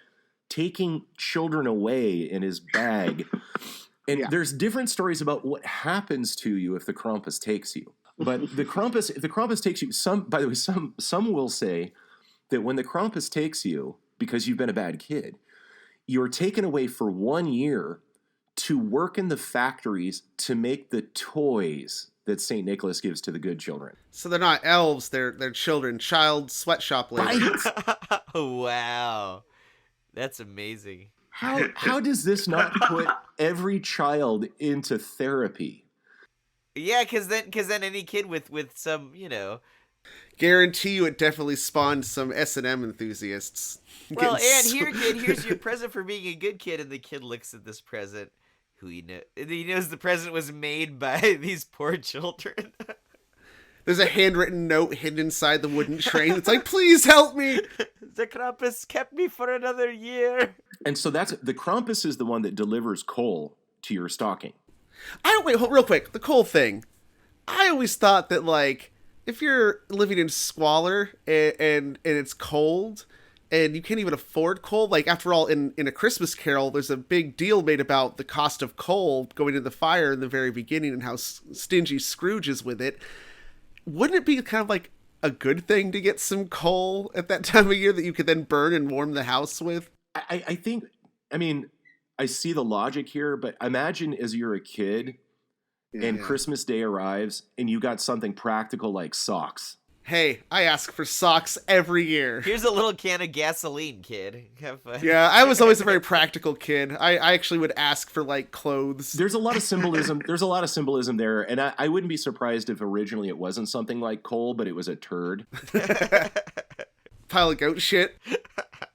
taking children away in his bag. And there's different stories about what happens to you if the Krampus takes you. But if the Krampus takes you, some will say that when the Krampus takes you, because you've been a bad kid, you're taken away for 1 year to work in the factories to make the toys that St. Nicholas gives to the good children. So they're not elves, they're children, child sweatshop labor. Right? Wow. That's amazing. How does this not put every child into therapy? Yeah, because then any kid with some, Guarantee you it definitely spawned some S&M enthusiasts. Well, Getting and here, kid, here's your present for being a good kid. And the kid looks at this present, he knows the present was made by these poor children. There's a handwritten note hidden inside the wooden train. It's like, please help me. The Krampus kept me for another year. And so the Krampus is the one that delivers coal to your stocking. Wait, real quick, the coal thing. I always thought that, if you're living in squalor and it's cold and you can't even afford coal, after all, in A Christmas Carol, there's a big deal made about the cost of coal going in the fire in the very beginning and how stingy Scrooge is with it. Wouldn't it be kind of a good thing to get some coal at that time of year that you could then burn and warm the house with? I think, I see the logic here, but imagine as you're a kid and Christmas Day arrives and you got something practical like socks. Hey, I ask for socks every year. Here's a little can of gasoline, kid. Have fun. Yeah, I was always a very practical kid. I actually would ask for clothes. There's a lot of symbolism. There's a lot of symbolism there, and I wouldn't be surprised if originally it wasn't something like coal, but it was a turd. Pile of goat shit.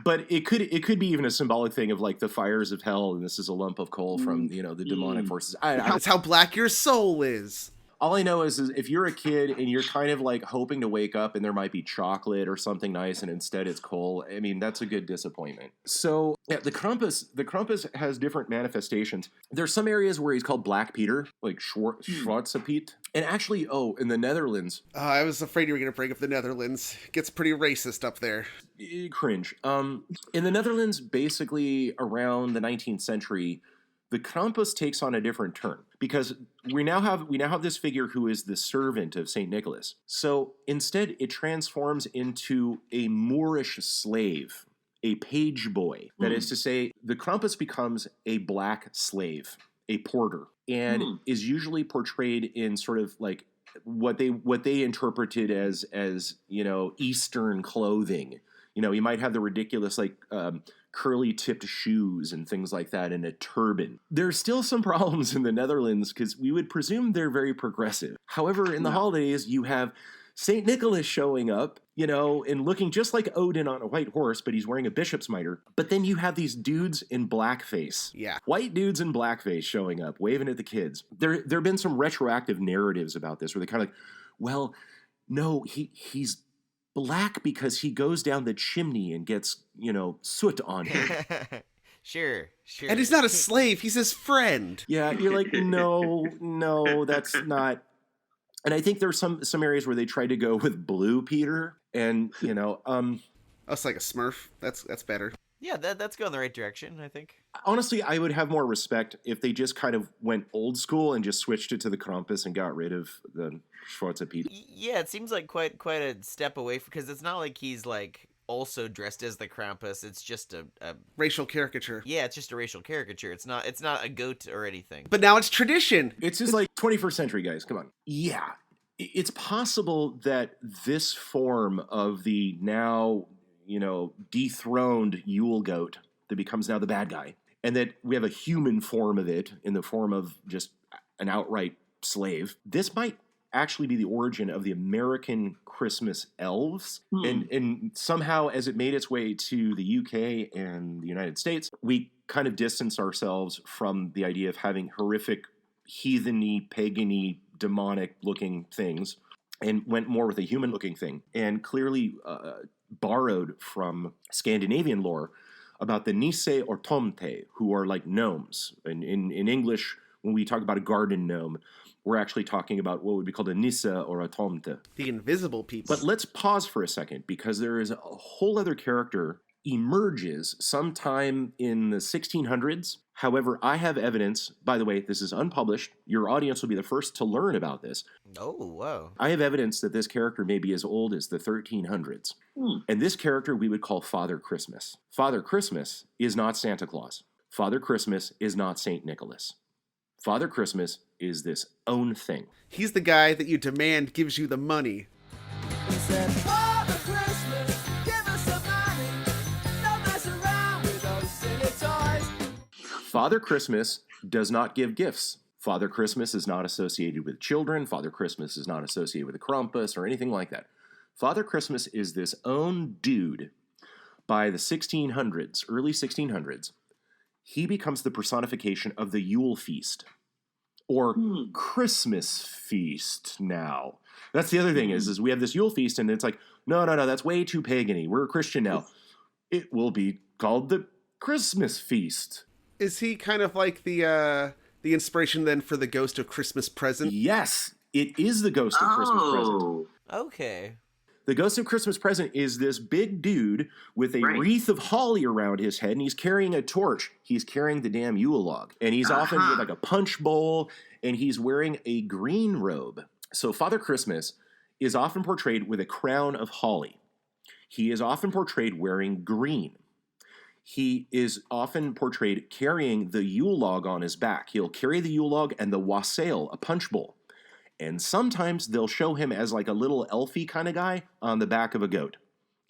But it could be even a symbolic thing of the fires of hell, and this is a lump of coal from the demonic forces. That's how black your soul is. All I know is if you're a kid and you're kind of hoping to wake up and there might be chocolate or something nice and instead it's coal, that's a good disappointment. So yeah, the Krampus has different manifestations. There's some areas where he's called Black Peter, like Schwarze Piet. And actually, in the Netherlands. I was afraid you were going to bring up the Netherlands. It gets pretty racist up there. Cringe. In the Netherlands, basically around the 19th century, the Krampus takes on a different turn because we now have this figure who is the servant of St. Nicholas. So instead, it transforms into a Moorish slave, a page boy. That is to say, the Krampus becomes a black slave, a porter, and is usually portrayed in sort of what they interpreted as Eastern clothing. You might have the ridiculous curly tipped shoes and things like that and a turban. There's still some problems in the Netherlands because we would presume they're very progressive. However, in the holidays, you have St. Nicholas showing up, and looking just like Odin on a white horse, but he's wearing a bishop's mitre. But then you have these dudes in blackface. Yeah. White dudes in blackface showing up, waving at the kids. There have been some retroactive narratives about this where they kind of well, no, he's black because he goes down the chimney and gets, soot on him. Sure. And he's not a slave, he's his friend. Yeah, you're like, no, that's not. And I think there's some areas where they tried to go with Blue Peter, and That's like a Smurf. That's better. Yeah, that's going the right direction, I think. Honestly, I would have more respect if they just kind of went old school and just switched it to the Krampus and got rid of the Schwarze Piet. Yeah, it seems like quite a step away because it's not like he's also dressed as the Krampus. It's just a Racial caricature. yeah, it's just a racial caricature. It's not a goat or anything. But now it's tradition. It's just 21st century, guys. Come on. Yeah, it's possible that this form of the now dethroned Yule Goat that becomes now the bad guy, and that we have a human form of it in the form of just an outright slave. This might actually be the origin of the American Christmas elves. And somehow, as it made its way to the UK and the United States, we kind of distanced ourselves from the idea of having horrific, heatheny, pagany, demonic-looking things. and went more with a human-looking thing, and clearly borrowed from Scandinavian lore about the Nisse or Tomte, who are like gnomes. In English, when we talk about a garden gnome, we're actually talking about what would be called a Nisse or a Tomte. The invisible people. But let's pause for a second, because there is a whole other character emerges sometime in the 1600s. However, I have evidence, by the way, this is unpublished. Your audience will be the first to learn about this. Oh, whoa. I have evidence that this character may be as old as the 1300s. And this character we would call Father Christmas. Father Christmas is not Santa Claus. Father Christmas is not Saint Nicholas. Father Christmas is this own thing. He's the guy that you demand gives you the money. We said, Father Christmas, give us some money. Don't mess around with those silly toys. Father Christmas does not give gifts. Father Christmas is not associated with children. Father Christmas is not associated with a Krampus or anything like that. Father Christmas is this own dude. By the 1600s, early 1600s, he becomes the personification of the Yule feast, or Christmas feast now. That's the other thing is we have this Yule feast, and it's like, no, that's way too pagany. We're a Christian now. It will be called the Christmas feast. Is he kind of like the inspiration then for the Ghost of Christmas Present? Yes, it is the Ghost of Christmas Present. Okay. The Ghost of Christmas Present is this big dude with a Right. wreath of holly around his head, and he's carrying a torch. He's carrying the damn Yule log. And he's often with like a punch bowl, and he's wearing a green robe. So Father Christmas is often portrayed with a crown of holly. He is often portrayed wearing green. He is often portrayed carrying the Yule log on his back. He'll carry the Yule log and the Wassail, a punch bowl. And sometimes they'll show him as like a little elfy kind of guy on the back of a goat.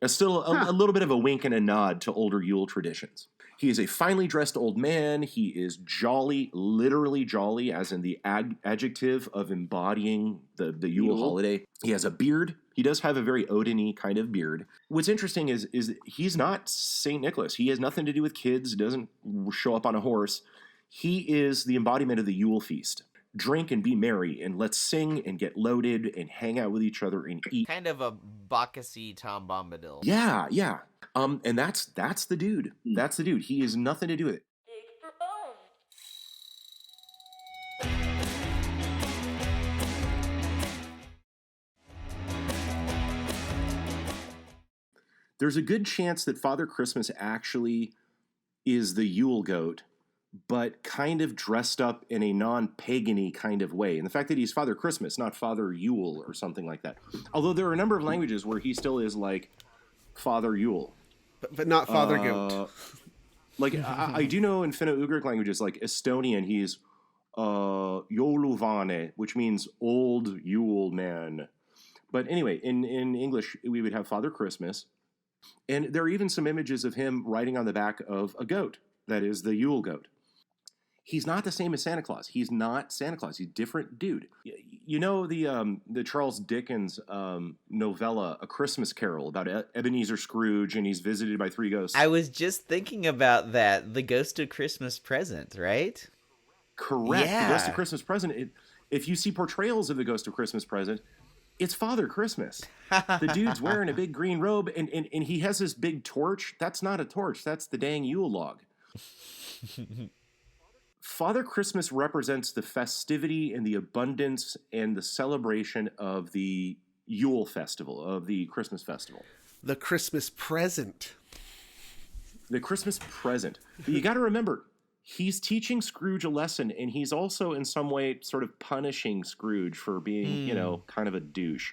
It's still a little bit of a wink and a nod to older Yule traditions. He is a finely dressed old man. He is jolly, literally jolly, as in the adjective of embodying the Yule holiday. He has a beard. He does have a very Odin-y kind of beard. What's interesting is he's not St. Nicholas. He has nothing to do with kids. Doesn't show up on a horse. He is the embodiment of the Yule feast. Drink and be merry, and let's sing and get loaded and hang out with each other and eat. Kind of a Bacchusy Tom Bombadil. Yeah. And that's the dude. That's the dude. He has nothing to do with it. There's a good chance that Father Christmas actually is the Yule Goat, but kind of dressed up in a non-pagan-y kind of way. And the fact that he's Father Christmas, not Father Yule or something like that. Although there are a number of languages where he still is like Father Yule. But not Father Goat. Like, I do know in Finno-Ugric languages, like Estonian, he's Jouluvane, which means old Yule man. But anyway, in English, we would have Father Christmas. And there are even some images of him riding on the back of a goat. That is the Yule Goat. He's not the same as Santa Claus. He's not Santa Claus. He's a different dude. You know the Charles Dickens novella, A Christmas Carol, about Ebenezer Scrooge, and he's visited by three ghosts. I was just thinking about that. The Ghost of Christmas Present, right? Correct. Yeah. The Ghost of Christmas Present. If you see portrayals of the Ghost of Christmas Present, it's Father Christmas. The dude's wearing a big green robe, and he has this big torch. That's not a torch. That's the dang Yule log. Father Christmas represents the festivity and the abundance and the celebration of the Yule festival, of the Christmas festival. The Christmas present. The Christmas present. But you got to remember, he's teaching Scrooge a lesson, and he's also in some way sort of punishing Scrooge for being, kind of a douche.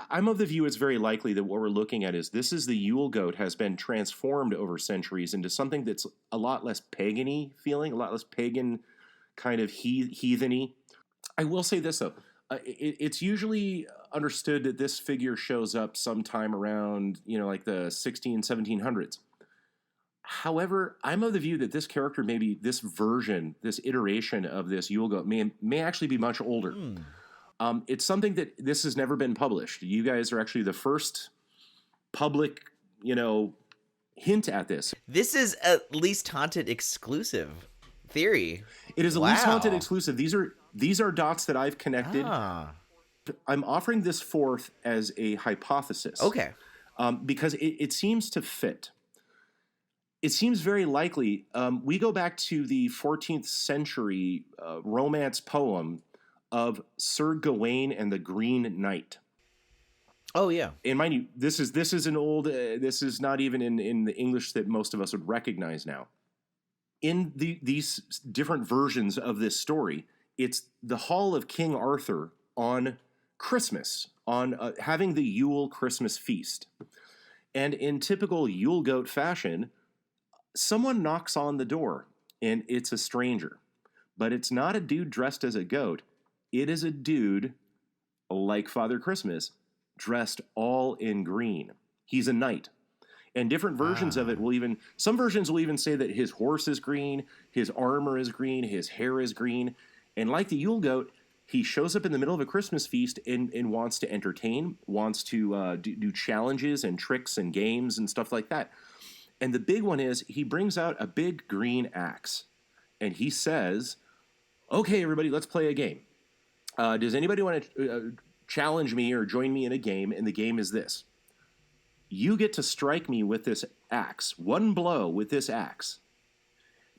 I'm of the view it's very likely that what we're looking at is this is the Yule Goat has been transformed over centuries into something that's a lot less pagan-y feeling, a lot less pagan kind of heathen-y. I will say this, though. It's usually understood that this figure shows up sometime around, like the 1700s. However, I'm of the view that this character, maybe this version, this iteration of this Yule Goat may actually be much older. It's something that this has never been published. You guys are actually the first public, hint at this. This is at least Haunted exclusive theory. It is a least haunted exclusive. These are dots that I've connected I'm offering this forth as a hypothesis. Okay. Because it seems to fit. It seems very likely. We go back to the 14th century romance poem of Sir Gawain and the Green Knight. Oh yeah. And mind you, this is an old. This is not even in the English that most of us would recognize now. In these different versions of this story, it's the Hall of King Arthur on Christmas, on having the Yule Christmas feast. And in typical Yule Goat fashion, someone knocks on the door, and it's a stranger. But it's not a dude dressed as a goat. It is a dude, like Father Christmas, dressed all in green. He's a knight. And different versions of it will even, some versions will even say that his horse is green, his armor is green, his hair is green. And like the Yule Goat, he shows up in the middle of a Christmas feast and wants to entertain, wants to do challenges and tricks and games and stuff like that. And the big one is he brings out a big green axe. And he says, okay, everybody, let's play a game. Does anybody want to challenge me or join me in a game? And the game is this. You get to strike me with this axe, one blow with this axe.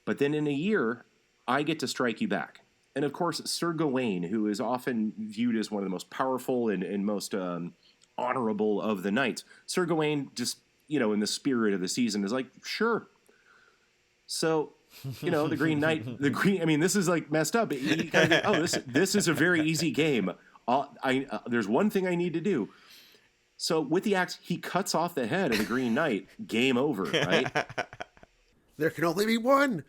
But then in a year, I get to strike you back. And of course, Sir Gawain, who is often viewed as one of the most powerful and most honorable of the knights, Sir Gawain just, in the spirit of the season is like, sure. So, the Green Knight, this is like messed up. He kind of, this is a very easy game. There's one thing I need to do. So with the axe, he cuts off the head of the Green Knight. Game over, right? There can only be one.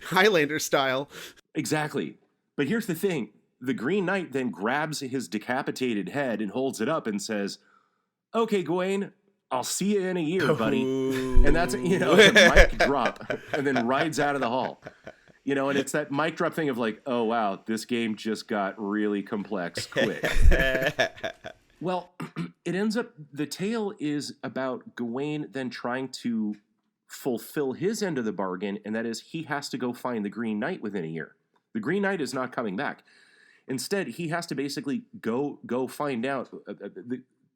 Highlander style. Exactly. But here's the thing. The Green Knight then grabs his decapitated head and holds it up and says, okay, Gawain, I'll see you in a year, buddy. And that's, a mic drop, and then rides out of the hall. And it's that mic drop thing of like, oh, wow, this game just got really complex quick. Well, it ends up, the tale is about Gawain then trying to fulfill his end of the bargain, and that is he has to go find the Green Knight within a year. The Green Knight is not coming back. Instead, he has to basically go find out,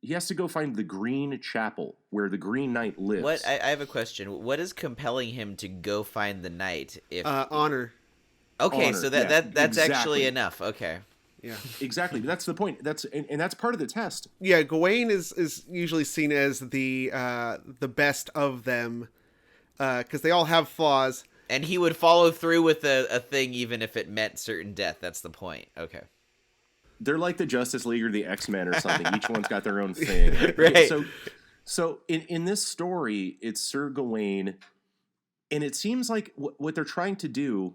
he has to go find the Green Chapel where the Green Knight lives. I have a question. What is compelling him to go find the knight? If honor. Okay, Honor, so yeah, that's exactly. actually enough. Okay. Yeah. Exactly. That's the point. That's part of the test. Yeah, Gawain is usually seen as the best of them because they all have flaws. And he would follow through with a thing even if it meant certain death. That's the point. Okay. They're like the Justice League or the X-Men or something. Each one's got their own thing. Right. So in this story, it's Sir Gawain, and it seems like what they're trying to do.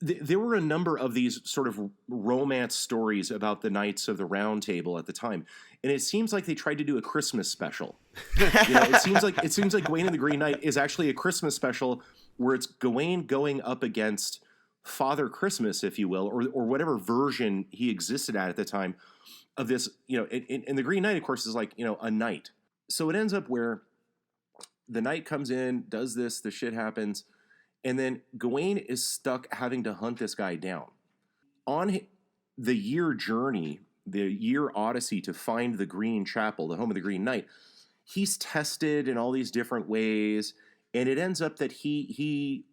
There were a number of these sort of romance stories about the Knights of the Round Table at the time, and it seems like they tried to do a Christmas special. It seems like Gawain and the Green Knight is actually a Christmas special where it's Gawain going up against Father Christmas, if you will, or whatever version he existed at the time of this. And the Green Knight, of course, is like a knight. So it ends up where the knight comes in, does this, the shit happens. And then Gawain is stuck having to hunt this guy down. On the year journey, the year odyssey to find the Green Chapel, the home of the Green Knight, he's tested in all these different ways, and it ends up that he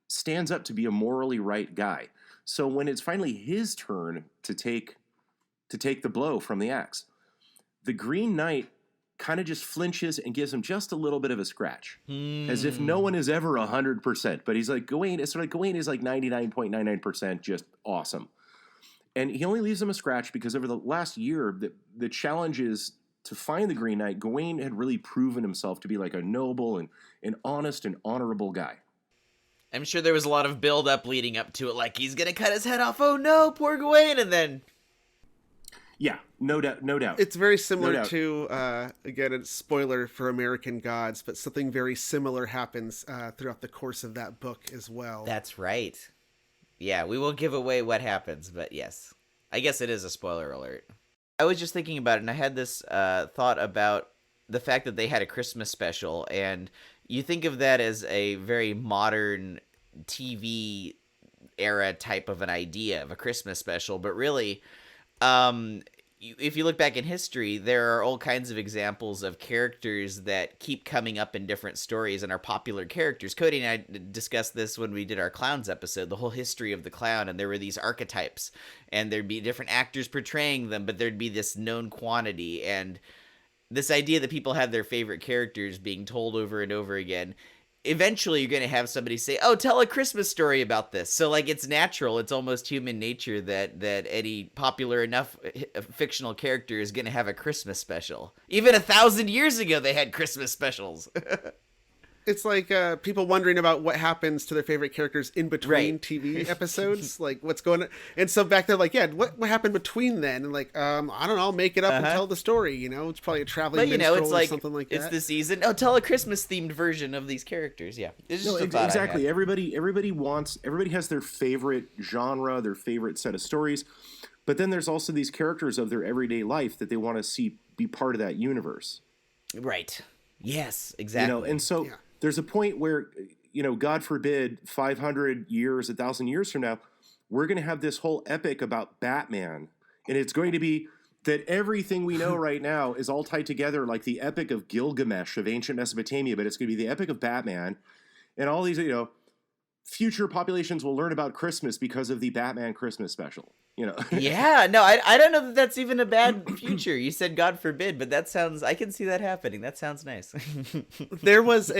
stands up to be a morally right guy. So when it's finally his turn to take the blow from the axe, the Green Knight kind of just flinches and gives him just a little bit of a scratch, as if no one is ever 100%. But he's like, Gawain is like 99.99% just awesome. And he only leaves him a scratch because over the last year, the challenge is to find the Green Knight. Gawain had really proven himself to be like a noble and an honest and honorable guy. I'm sure there was a lot of build up leading up to it, like he's gonna cut his head off. Oh no, poor Gawain, and then. Yeah, no doubt. It's very similar to, again, a spoiler for American Gods, but something very similar happens throughout the course of that book as well. That's right. Yeah, we won't give away what happens, but yes. I guess it is a spoiler alert. I was just thinking about it, and I had this thought about the fact that they had a Christmas special, and you think of that as a very modern TV era type of an idea of a Christmas special, but really... If you look back in history, there are all kinds of examples of characters that keep coming up in different stories and are popular characters. Cody and I discussed this when we did our clowns episode, the whole history of the clown, and there were these archetypes, and there'd be different actors portraying them, but there'd be this known quantity, and this idea that people have their favorite characters being told over and over again. Eventually you're going to have somebody say, oh, tell a Christmas story about this. So like, it's natural. It's almost human nature that any popular enough fictional character is going to have a Christmas special. Even 1,000 years ago, they had Christmas specials. It's like people wondering about what happens to their favorite characters in between Right. TV episodes, like what's going on. And so back there, like, yeah, what happened between then? And like, I don't know, I'll make it up and tell the story. You know, it's probably a traveling But, you know, minstrel it's or like, something like that. it's the season. Oh, tell a Christmas-themed version of these characters. Yeah. It's just No, a thought I exactly. had. Everybody has their favorite genre, their favorite set of stories, but then there's also these characters of their everyday life that they want to see be part of that universe. Right. Yes, exactly. You know, and so there's a point where, you know, God forbid, 500 years, 1,000 years from now, we're going to have this whole epic about Batman, and it's going to be that everything we know right now is all tied together like the epic of Gilgamesh of ancient Mesopotamia, but it's going to be the epic of Batman, and all these, you know, future populations will learn about Christmas because of the Batman Christmas special. You know. Yeah, no, I don't know that that's even a bad future. You said God forbid, but that sounds, I can see that happening. That sounds nice. There was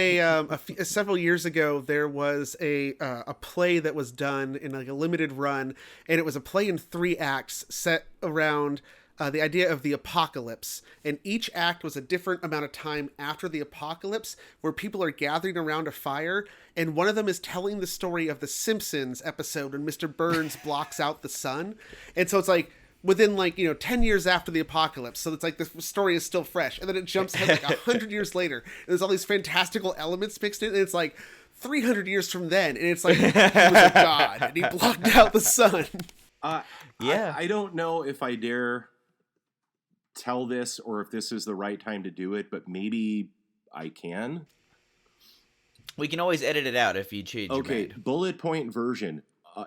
several years ago, there was a play that was done in like a limited run, and it was a play in 3 acts set around the idea of the apocalypse, and each act was a different amount of time after the apocalypse, where people are gathering around a fire, and one of them is telling the story of the Simpsons episode when Mr. Burns blocks out the sun. And so it's like within 10 years after the apocalypse, so it's like the story is still fresh, and then it jumps ahead like 100 years later, and there's all these fantastical elements mixed in, and it's like 300 years from then, and it's like he was a god and he blocked out the sun. Yeah. I don't know if I dare tell this or if this is the right time to do it, but maybe I can. We can always edit it out if you change your Okay, mind. bullet point version.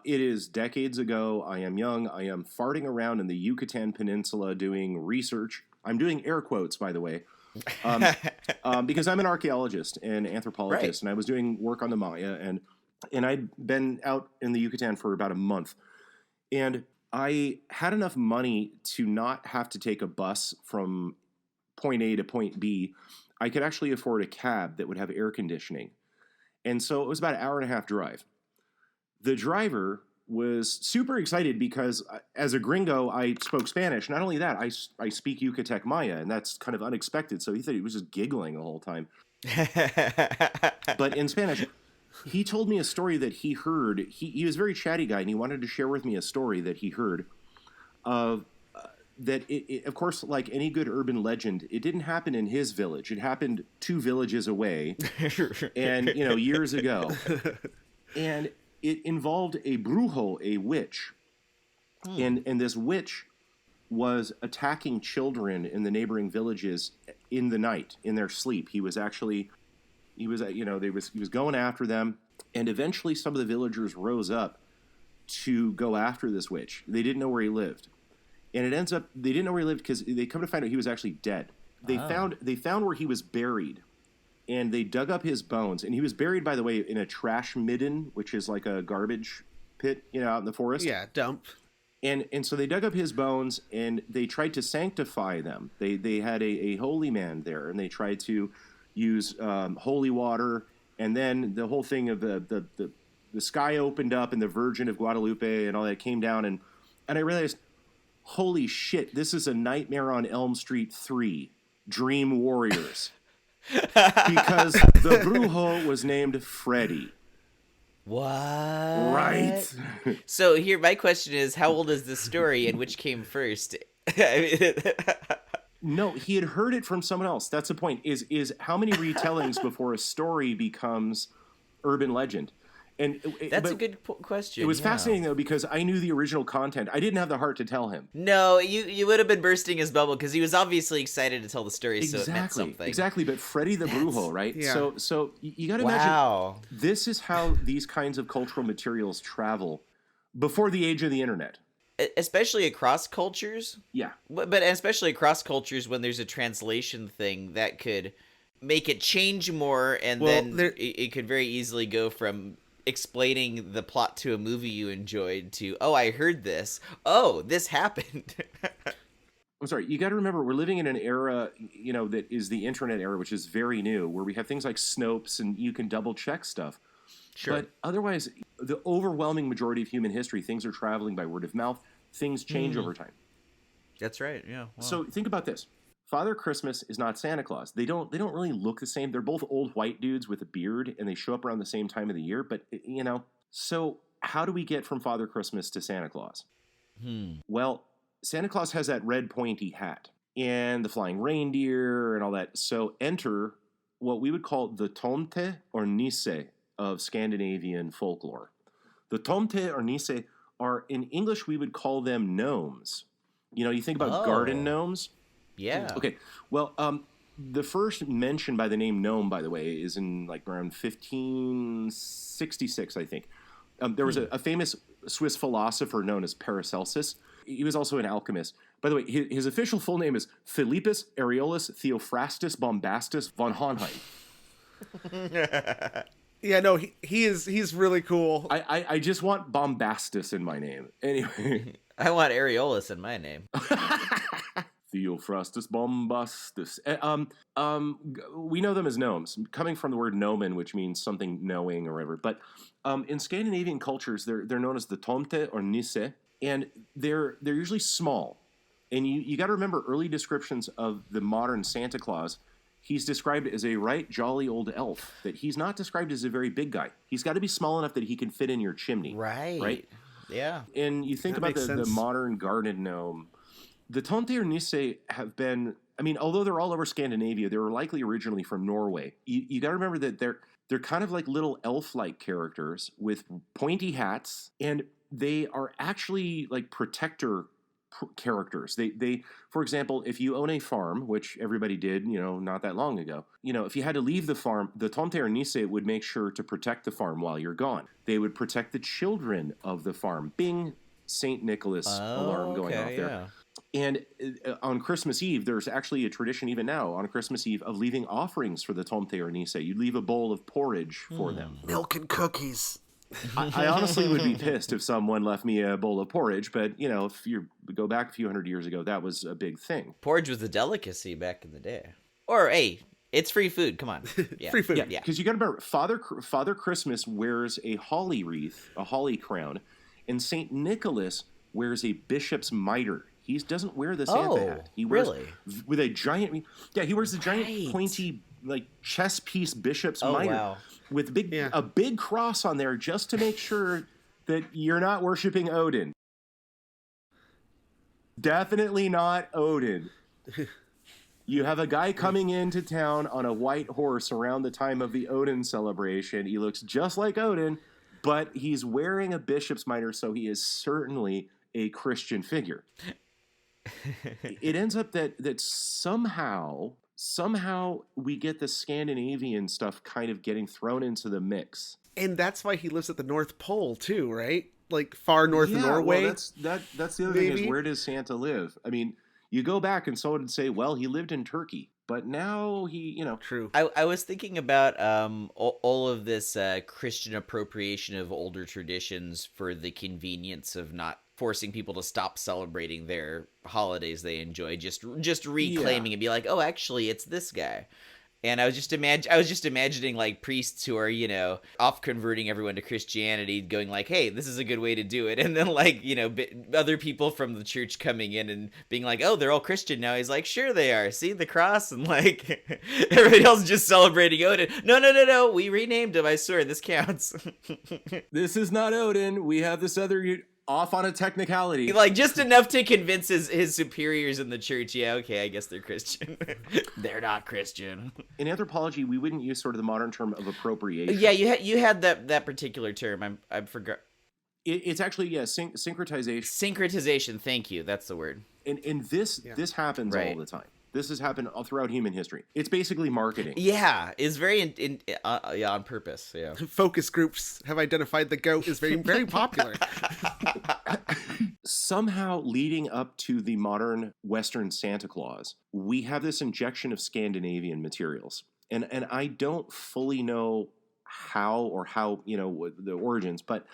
It is decades ago. I am young. I am farting around in the Yucatan Peninsula doing research. I'm doing air quotes, by the way, because I'm an archaeologist and anthropologist, Right. and I was doing work on the Maya, and I'd been out in the Yucatan for about a month, and I had enough money to not have to take a bus from point A to point B. I could actually afford a cab that would have air conditioning. And so it was about an hour and a half drive. The driver was super excited because as a gringo, I spoke Spanish. Not only that, I speak Yucatec Maya, and that's kind of unexpected. So he thought he was just giggling the whole time. But in Spanish, he told me a story that he heard. He was a very chatty guy, and he wanted to share with me a story that he heard of that, of course, like any good urban legend, it didn't happen in his village. It happened 2 villages away and, years ago. And it involved a brujo, a witch. And this witch was attacking children in the neighboring villages in the night, in their sleep. He was going after them, and eventually some of the villagers rose up to go after this witch. They didn't know where he lived. And it ends up, they didn't know where he lived because they come to find out he was actually dead. They found where he was buried, and they dug up his bones. And he was buried, by the way, in a trash midden, which is like a garbage pit, out in the forest. Yeah, dump. And so they dug up his bones, and they tried to sanctify them. They had a holy man there, and they tried to use holy water. And then the whole thing of the sky opened up, and the Virgin of Guadalupe and all that came down. And I realized, holy shit, this is a Nightmare on Elm Street 3, Dream Warriors. Because the brujo was named Freddy. What? Right. So here, my question is, how old is this story, and which came first? No, he had heard it from someone else. That's the point, is how many retellings before a story becomes urban legend? And That's a good question. It was yeah. fascinating, though, because I knew the original content. I didn't have the heart to tell him. No, you would have been bursting his bubble because he was obviously excited to tell the story, so it meant something. Exactly, but Freddy the Brujo, right? Yeah. So you got to Wow. imagine, this is how these kinds of cultural materials travel before the age of the internet. especially across cultures. Yeah. But especially across cultures, when there's a translation thing that could make it change more, and Well, then it could very easily go from explaining the plot to a movie you enjoyed to, oh, I heard this. Oh, this happened. I'm sorry, you got to remember, we're living in an era, that is the internet era, which is very new, where we have things like Snopes and you can double check stuff. Sure. But otherwise, the overwhelming majority of human history, things are traveling by word of mouth. Things change over time. That's right. Yeah. Wow. So think about this. Father Christmas is not Santa Claus. They don't really look the same. They're both old white dudes with a beard, and they show up around the same time of the year. But, so how do we get from Father Christmas to Santa Claus? Well, Santa Claus has that red pointy hat and the flying reindeer and all that. So enter what we would call the tomte or nisse of Scandinavian folklore. The tomte or nisse are, in English, we would call them gnomes. You think about garden gnomes. Yeah. Okay. Well, the first mention by the name gnome, by the way, is in around 1566, I think. There was a famous Swiss philosopher known as Paracelsus. He was also an alchemist. By the way, his official full name is Philippus Areolus Theophrastus Bombastus von Hohenheim. Yeah, no, he's really cool. I just want Bombastus in my name. Anyway. I want Areolus in my name. Theophrastus Bombastus. We know them as gnomes, coming from the word gnomen, which means something knowing or whatever. But in Scandinavian cultures, they're known as the tomte or nisse, and they're usually small. And you got to remember early descriptions of the modern Santa Claus. He's described as a right jolly old elf. That he's not described as a very big guy. He's got to be small enough that he can fit in your chimney. Right. Yeah. And you think about the modern garden gnome. The tomte or nisse have been, although they're all over Scandinavia, they were likely originally from Norway. You got to remember that they're kind of like little elf-like characters with pointy hats, and they are actually like protector characters. They, for example, if you own a farm, which everybody did, not that long ago, if you had to leave the farm, the tomte or nisse would make sure to protect the farm while you're gone. They would protect the children of the farm. Bing, St. Nicholas alarm going off there. Yeah. And on Christmas Eve, there's actually a tradition even now on Christmas Eve of leaving offerings for the tomte or nisse. You'd leave a bowl of porridge for them. Milk and cookies. I honestly would be pissed if someone left me a bowl of porridge, but, if you go back a few hundred years ago, that was a big thing. Porridge was a delicacy back in the day. Or, hey, it's free food. Come on. Yeah. Free food. Yeah. Because you got to remember, Father Christmas wears a holly wreath, a holly crown, and St. Nicholas wears a bishop's mitre. He doesn't wear the Santa hat. He wears with a giant. Yeah, he wears the giant pointy chess piece bishop's mitre. Wow. With a big cross on there just to make sure that you're not worshiping Odin. Definitely not Odin. You have a guy coming into town on a white horse around the time of the Odin celebration. He looks just like Odin, but he's wearing a bishop's mitre, so he is certainly a Christian figure. It ends up that somehow we get the Scandinavian stuff kind of getting thrown into the mix. And that's why he lives at the North Pole too, right? Like far north of Norway. Well, that's the other thing is, where does Santa live? You go back and someone would say, well, he lived in Turkey. But now he, True. I was thinking about all of this Christian appropriation of older traditions for the convenience of not forcing people to stop celebrating their holidays they enjoy, just reclaiming and be like, oh, actually, it's this guy. And I was just imagining like priests who are, off converting everyone to Christianity, going like, hey, this is a good way to do it. And then like, other people from the church coming in and being like, oh, they're all Christian now. He's like, sure they are. See the cross? And like everybody else just celebrating Odin. No. We renamed him. I swear this counts. This is not Odin. We have this other off on a technicality. Like just enough to convince his superiors in the church. Yeah, okay, I guess they're Christian. They're not Christian. In anthropology, we wouldn't use sort of the modern term of appropriation. Yeah, you had that particular term. I forgot. It's actually syncretization. Syncretization. Thank you. That's the word. And this happens all the time. This has happened all throughout human history. It's basically marketing. Yeah, it's very on purpose. Yeah. Focus groups have identified the goat is very, very popular. Somehow leading up to the modern Western Santa Claus, we have this injection of Scandinavian materials. And I don't fully know how, the origins, but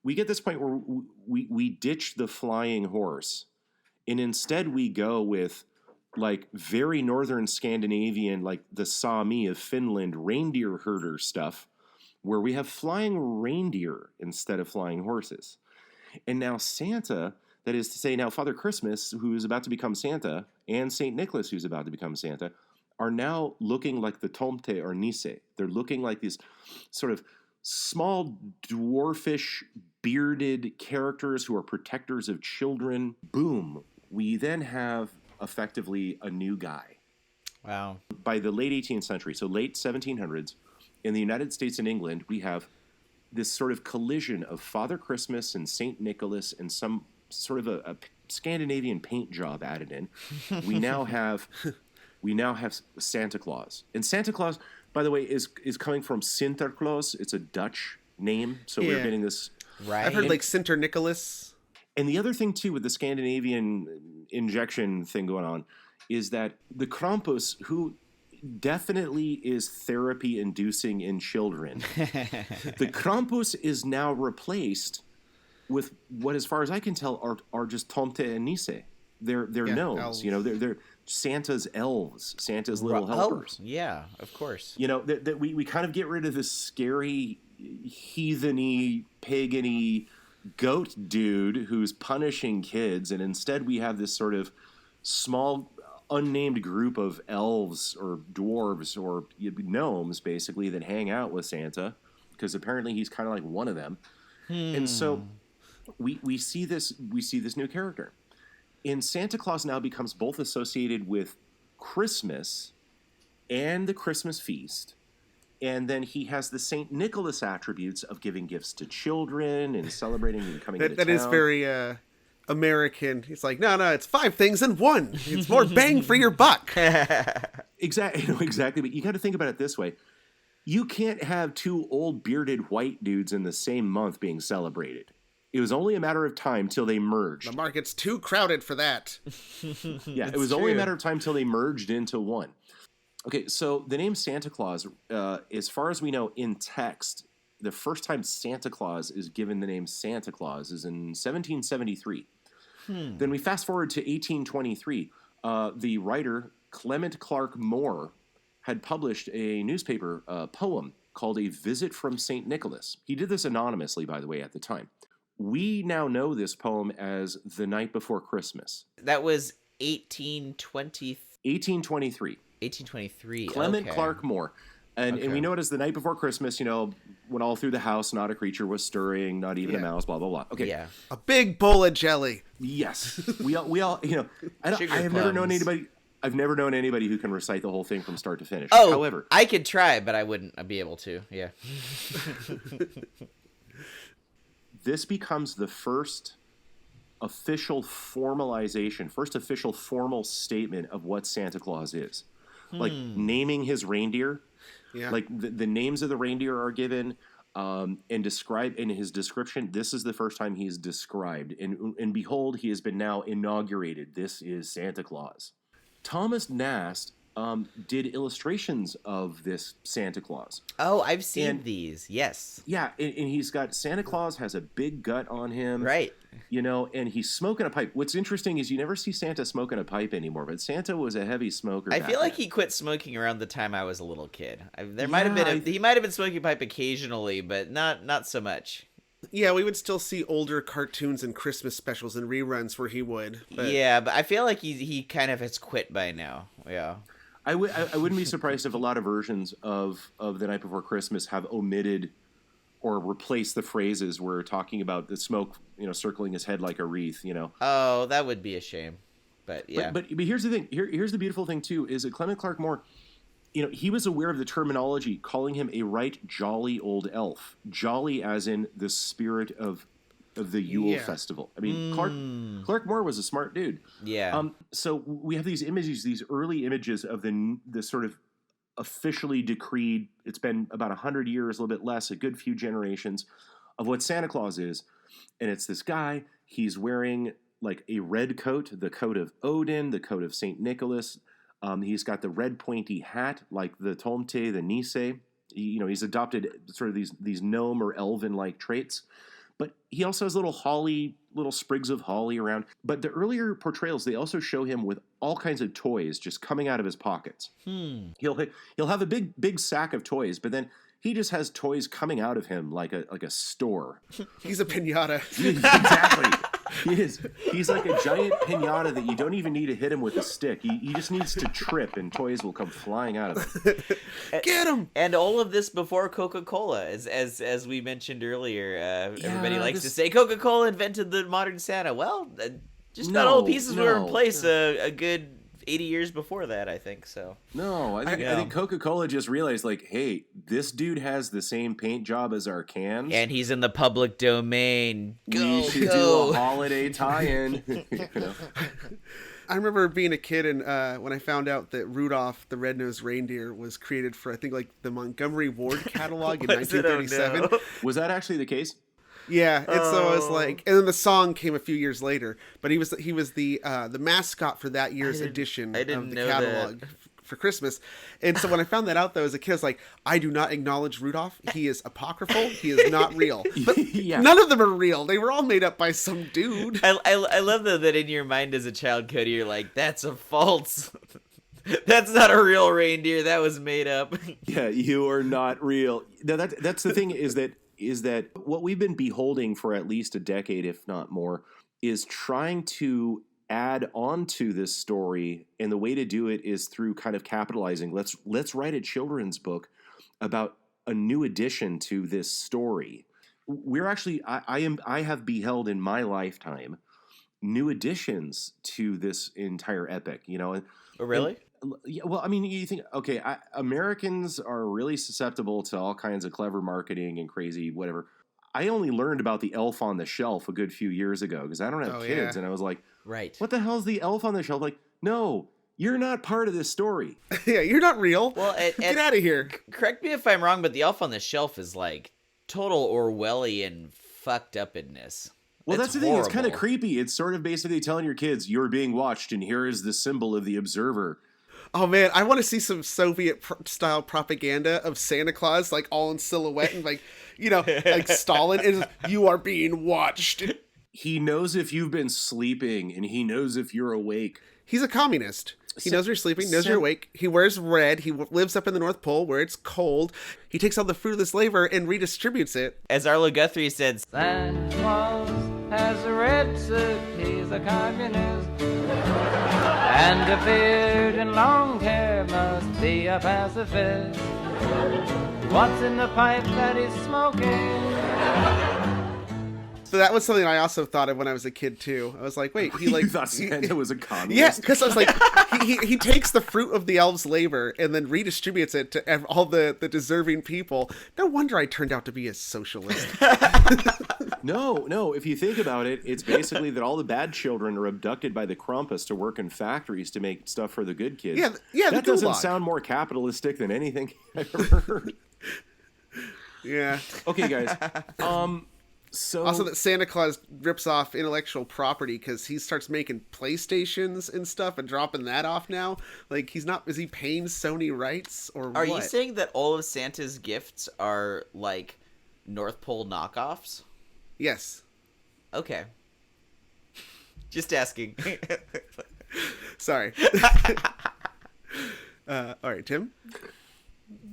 we get this point where we ditch the flying horse, and instead we go with like very northern Scandinavian, like the Sami of Finland, reindeer herder stuff, where we have flying reindeer instead of flying horses. And now Santa, that is to say, now Father Christmas, who is about to become Santa, and St. Nicholas, who's about to become Santa, are now looking like the Tomte or Nisse. They're looking like these sort of small, dwarfish, bearded characters who are protectors of children. Boom. We then have effectively a new guy. Wow. By the late 18th century, so late 1700s, in the United States and England, we have this sort of collision of Father Christmas and St. Nicholas and some sort of a Scandinavian paint job added in. We now have Santa Claus. And Santa Claus, by the way, is coming from Sinterklaas. It's a Dutch name, so we're getting this. Right. I've heard like Sinter Nicholas. And the other thing, too, with the Scandinavian injection thing going on is that the Krampus, who definitely is therapy-inducing in children, the Krampus is now replaced with what, as far as I can tell, are just Tomte and Nisse. They're gnomes. Elves. They're Santa's elves, Santa's little helpers. Oh, yeah, of course. That we kind of get rid of this scary, heatheny, pagany goat dude who's punishing kids, and instead we have this sort of small, unnamed group of elves or dwarves or gnomes, basically, that hang out with Santa, because apparently he's kind of like one of them. And so we see this new character. And Santa Claus now becomes both associated with Christmas and the Christmas feast. And then he has the St. Nicholas attributes of giving gifts to children and celebrating and coming into town. That is very American. He's like, no, it's 5 things in one. It's more bang for your buck. Exactly. But you got to think about it this way. You can't have 2 old bearded white dudes in the same month being celebrated. It was only a matter of time till they merged. The market's too crowded for that. Yeah, it was only a matter of time till they merged into one. Okay, so the name Santa Claus, as far as we know in text, the first time Santa Claus is given the name Santa Claus is in 1773. Then we fast forward to 1823. The writer Clement Clark Moore had published a newspaper poem called A Visit from St. Nicholas. He did this anonymously, by the way, at the time. We now know this poem as The Night Before Christmas. That was 1823. 1823. 1823. Clement okay. Clark Moore. And we know it as The Night Before Christmas, when all through the house not a creature was stirring, not even a mouse, blah, blah, blah. Okay. Yeah. A big bowl of jelly. Yes. We all I have never known anybody... I've never known anybody who can recite the whole thing from start to finish. Oh, however, I could try, but I wouldn't be able to. Yeah. This becomes the first official formalization, first official formal statement of what Santa Claus is. Like naming his reindeer. Yeah. Like the names of the reindeer are given and described in his description. This is the first time he's described. And behold, he has been now inaugurated. This is Santa Claus. Thomas Nast did illustrations of this Santa Claus. Oh, I've seen these. Yes. Yeah, and he's got Santa Claus has a big gut on him. Right. And he's smoking a pipe. What's interesting is you never see Santa smoking a pipe anymore, but Santa was a heavy smoker. I feel like then. he quit smoking around the time I was a little kid. He might have been smoking a pipe occasionally, but not so much. Yeah, we would still see older cartoons and Christmas specials and reruns where he would. But... Yeah, but I feel like he kind of has quit by now. Yeah. I wouldn't be surprised if a lot of versions of The Night Before Christmas have omitted or replaced the phrases where talking about the smoke, circling his head like a wreath, Oh, that would be a shame. But yeah. But here's the thing. Here's the beautiful thing too is that Clement Clark Moore, he was aware of the terminology, calling him a right jolly old elf. Jolly as in the spirit of the Yule festival. I mean, Clark Moore was a smart dude. Yeah. So we have these images, these early images of the sort of officially decreed, it's been about 100 years, a little bit less, a good few generations, of what Santa Claus is. And it's this guy, He's wearing like a red coat, the coat of Odin, the coat of Saint Nicholas. He's got the red pointy hat, like the Tomte, the Nisse. He's adopted sort of these gnome or elven-like traits. But he also has little sprigs of holly around. But the earlier portrayals, they also show him with all kinds of toys just coming out of his pockets. He'll have a big sack of toys, but then he just has toys coming out of him like a store. He's a piñata. Exactly. He is. He's like a giant piñata that you don't even need to hit him with a stick. He just needs to trip, and toys will come flying out of him. Get him! And all of this before Coca-Cola, as we mentioned earlier. Everybody likes to say Coca-Cola invented the modern Santa. Well, just about all the pieces were in place a good 80 years before that, I think. So I think Coca-Cola just realized, like, hey, this dude has the same paint job as our cans, and he's in the public domain. We should do a holiday tie-in. I remember being a kid and when I found out that Rudolph the Red-Nosed Reindeer was created for, I think, like the Montgomery Ward catalog in 1937. Was that actually the case? Yeah, and so I was like, and then the song came a few years later, but he was the mascot for that year's edition of the catalog for Christmas. And so when I found that out, though, as a kid, I was like, I do not acknowledge Rudolph. He is apocryphal. He is not real. But none of them are real. They were all made up by some dude. I love though that in your mind as a child, Cody, you're like, that's a false. That's not a real reindeer. That was made up. Yeah, you are not real. No, that's the thing is that what we've been beholding for at least a decade, if not more, is trying to add on to this story. And the way to do it is through kind of capitalizing. Let's write a children's book about a new addition to this story. We're actually, I have beheld in my lifetime new additions to this entire epic, Oh, really? Yeah, well, I mean, you think, okay, Americans are really susceptible to all kinds of clever marketing and crazy whatever. I only learned about the elf on the shelf a good few years ago because I don't have kids. Yeah. And I was like, right, what the hell's the elf on the shelf? Like, no, you're not part of this story. Yeah, you're not real. Well, get out of here. Correct me if I'm wrong, but the elf on the shelf is like total Orwellian fucked upness. Well, that's the thing. It's kind of creepy. It's sort of basically telling your kids, you're being watched, and here is the symbol of the observer. Oh, man, I want to see some Soviet-style propaganda of Santa Claus, like, all in silhouette and, like, like Stalin. And you are being watched. He knows if you've been sleeping, and he knows if you're awake. He's a communist. He knows you're sleeping, knows you're awake. He wears red. He lives up in the North Pole where it's cold. He takes all the fruit of his labor and redistributes it. As Arlo Guthrie said, Santa Claus has a red suit. He's a communist. And a beard and long hair must be a pacifist. What's in the pipe that he's smoking? So that was something I also thought of when I was a kid too. I was like, wait, he like you thought Santa was a communist? Yeah, because I was like, he takes the fruit of the elves' labor and then redistributes it to all the deserving people. No wonder I turned out to be a socialist. No. If you think about it, it's basically that all the bad children are abducted by the Krampus to work in factories to make stuff for the good kids. Yeah. That doesn't sound more capitalistic than anything I've ever heard. Yeah. Okay, guys. So also that Santa Claus rips off intellectual property because he starts making PlayStations and stuff and dropping that off now. Like is he paying Sony rights or what? Are you saying that all of Santa's gifts are like North Pole knockoffs? Yes. Okay. Just asking. Sorry. All right, Tim?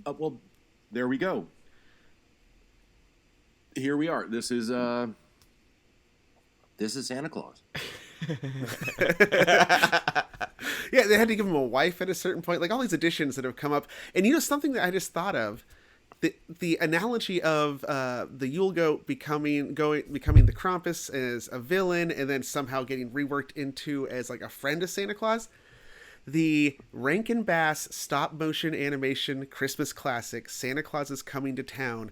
Well, there we go. Here we are. This is Santa Claus. Yeah, they had to give him a wife at a certain point. Like all these additions that have come up. And something that I just thought of, the analogy of the Yule Goat becoming the Krampus as a villain and then somehow getting reworked into as like a friend of Santa Claus. The Rankin Bass stop motion animation Christmas classic Santa Claus is Coming to Town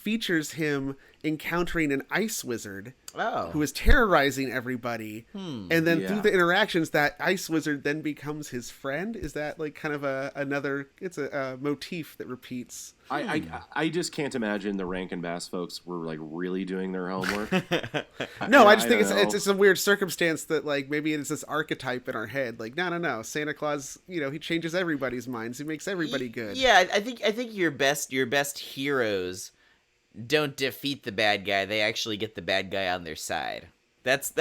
features him encountering an ice wizard Oh. who is terrorizing everybody. And then Yeah. through the interactions, that ice wizard then becomes his friend. Is that like kind of it's a motif that repeats? I just can't imagine the Rankin Bass folks were like really doing their homework. No, I just think don't know. it's a weird circumstance that like maybe it's this archetype in our head. Like, no, Santa Claus, he changes everybody's minds. He makes everybody good. Yeah, I think your best heroes don't defeat the bad guy. They actually get the bad guy on their side. That's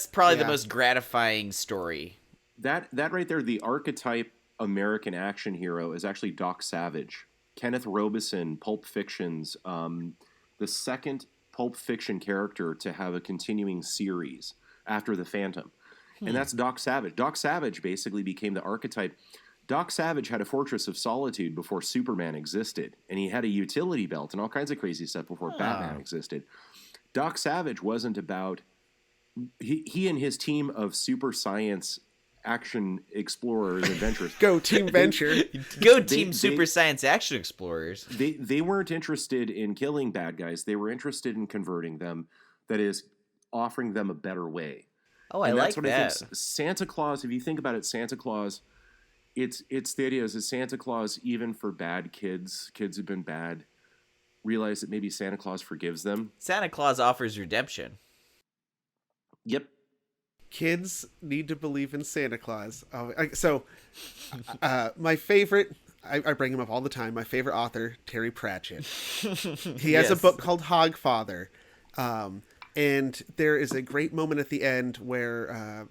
probably the Yeah. most gratifying story. That right there, the archetype American action hero is actually Doc Savage. Kenneth Robeson, Pulp Fiction's the second Pulp Fiction character to have a continuing series after the Phantom. And that's Doc Savage. Doc Savage basically became the archetype. Doc Savage had a Fortress of Solitude before Superman existed, and he had a utility belt and all kinds of crazy stuff before Batman existed. Doc Savage wasn't about he and his team of super science action explorers adventurers. Go Team Venture. Go Team Super Science Action Explorers. They weren't interested in killing bad guys. They were interested in converting them. That is, offering them a better way. Oh, I And like that's what that. I think Santa Claus, if you think about it, Santa Claus, it's the idea is that Santa Claus, even for bad kids who've been bad, realize that maybe Santa Claus forgives them. Santa Claus offers redemption. Yep. Kids need to believe in Santa Claus. My favorite, I bring him up all the time, my favorite author, Terry Pratchett. He has a Yes. book called Hogfather. And there is a great moment at the end where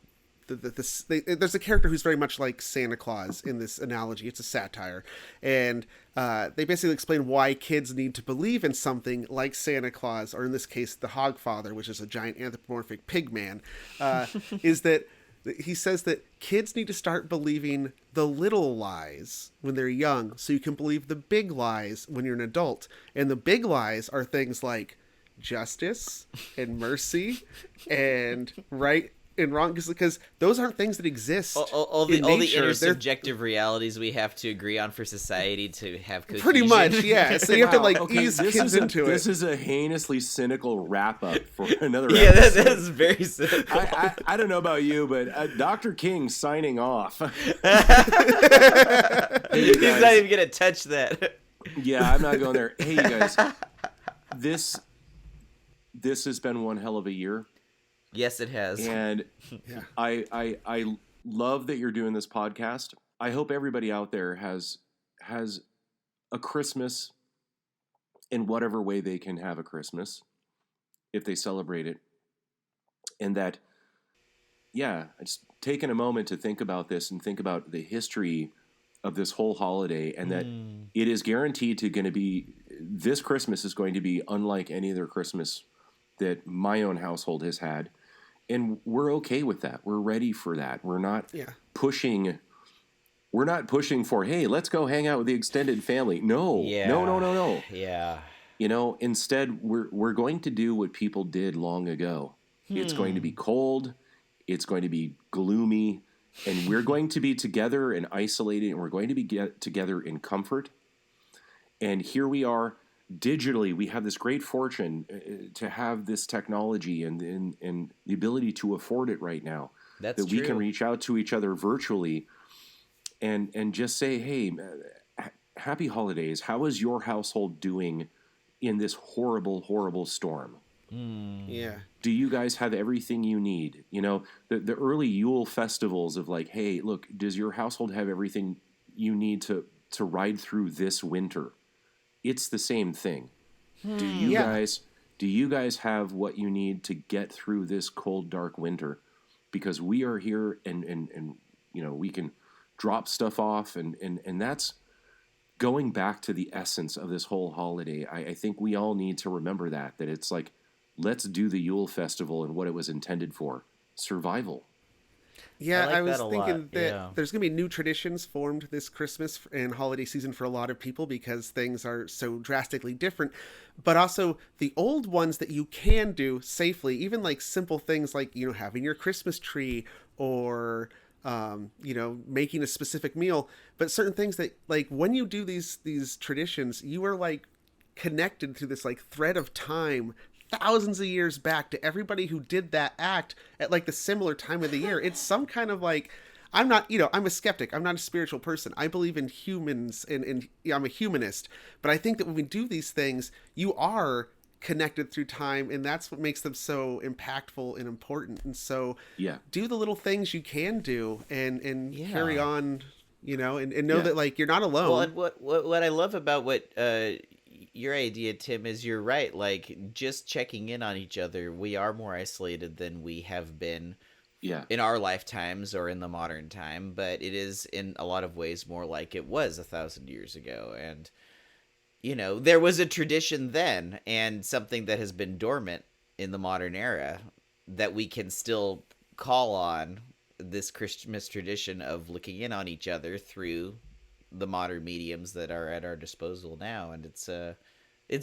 there's a character who's very much like Santa Claus in this analogy. It's a satire. And they basically explain why kids need to believe in something like Santa Claus, or in this case, the Hogfather, which is a giant anthropomorphic pig man, is that he says that kids need to start believing the little lies when they're young so you can believe the big lies when you're an adult. And the big lies are things like justice and mercy and right and wrong, because those aren't things that exist All in the nature. They're intersubjective realities we have to agree on for society to have cohesion. pretty much, yeah. So you have to like ease this kids is into This it. is a heinously cynical wrap up for another Yeah, episode. that's very cynical. I don't know about you, but Dr. King signing off. He's not even gonna touch that. Yeah, I'm not going there. Hey, you guys, this has been one hell of a year, Yes, it has. and I love that you're doing this podcast. I hope everybody out there has a Christmas in whatever way they can have a Christmas, if they celebrate it, and that, yeah, just taking a moment to think about this and think about the history of this whole holiday, and that it is guaranteed to going to be, this Christmas is going to be unlike any other Christmas that my own household has had. And we're okay with that. We're ready for that. We're not pushing for, hey, let's go hang out with the extended family. No. No. Yeah. Instead we're going to do what people did long ago. It's going to be cold. It's going to be gloomy. And we're going to be together and isolated, and we're going to be together in comfort. And here we are digitally. We have this great fortune to have this technology and the ability to afford it right now. That's that we true. can reach out to each other virtually and just say, hey, happy holidays. How is your household doing in this horrible, horrible storm? Yeah. Do you guys have everything you need? The early Yule festivals of like, hey, look, does your household have everything you need to ride through this winter? It's the same thing. Do you guys have what you need to get through this cold, dark winter? Because we are here and we can drop stuff off and that's going back to the essence of this whole holiday. I think we all need to remember that it's like, let's do the Yule Festival and what it was intended for. Survival. Yeah, like I was that a thinking lot, that yeah. there's going to be new traditions formed this Christmas and holiday season for a lot of people because things are so drastically different. But also the old ones that you can do safely, even like simple things like, having your Christmas tree or, making a specific meal. But certain things that like when you do these traditions, you are like connected through this like thread of time thousands of years back to everybody who did that act at like the similar time of the year. It's some kind of like, I'm not, I'm a skeptic. I'm not a spiritual person. I believe in humans and I'm a humanist. But I think that when we do these things, you are connected through time, and that's what makes them so impactful and important. And so do the little things you can do and carry on, and know that like you're not alone. Well, and what I love about what your idea, Tim, is you're right. Like, just checking in on each other, we are more isolated than we have been in our lifetimes or in the modern time, but it is in a lot of ways more like it was 1,000 years ago. And, there was a tradition then, and something that has been dormant in the modern era that we can still call on, this Christmas tradition of looking in on each other through the modern mediums that are at our disposal now. And it's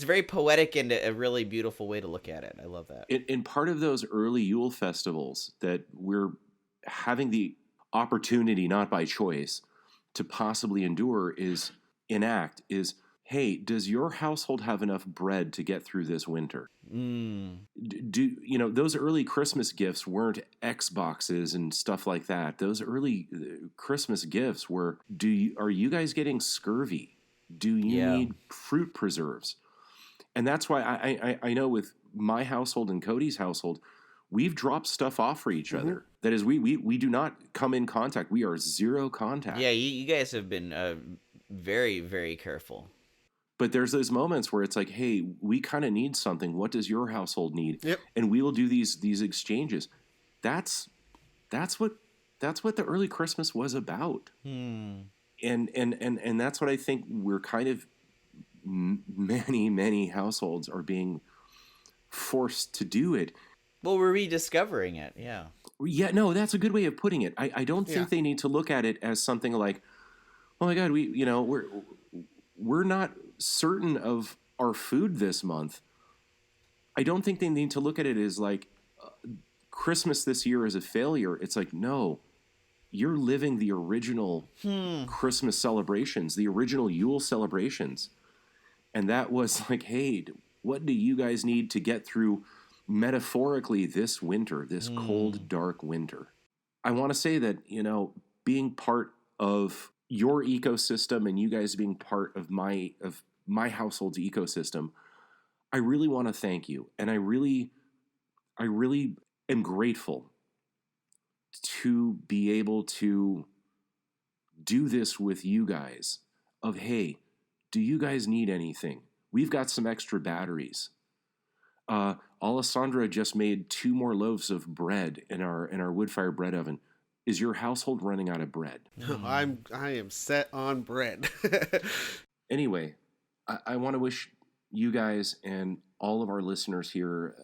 very poetic and a really beautiful way to look at it. I love that. In part of those early Yule festivals that we're having the opportunity, not by choice, to possibly enact is, hey, does your household have enough bread to get through this winter? Those early Christmas gifts weren't Xboxes and stuff like that. Those early Christmas gifts were, are you guys getting scurvy? Do you need fruit preserves? And that's why I know with my household and Cody's household, we've dropped stuff off for each other. That is, we do not come in contact. We are zero contact. Yeah, you guys have been very, very careful. But there's those moments where it's like, hey, we kind of need something. What does your household need? Yep. And we will do these exchanges. That's what the early Christmas was about. And that's what I think we're kind of many households are being forced to do it. Well, we're rediscovering it. Yeah. Yeah, no, that's a good way of putting it. I don't think they need to look at it as something like, oh my God, we're not certain of our food this month. I don't think they need to look at it as like Christmas this year is a failure. It's like, no, you're living the original Christmas celebrations, the original Yule celebrations. And that was like, hey, what do you guys need to get through metaphorically this winter, this cold, dark winter? I want to say that, being part of your ecosystem and you guys being part of my household's ecosystem, I really want to thank you. And I really am grateful to be able to do this with you guys of, hey, do you guys need anything? We've got some extra batteries. Alessandra just made 2 more loaves of bread in our wood-fired bread oven. Is your household running out of bread? I am set on bread. Anyway, I want to wish you guys and all of our listeners here,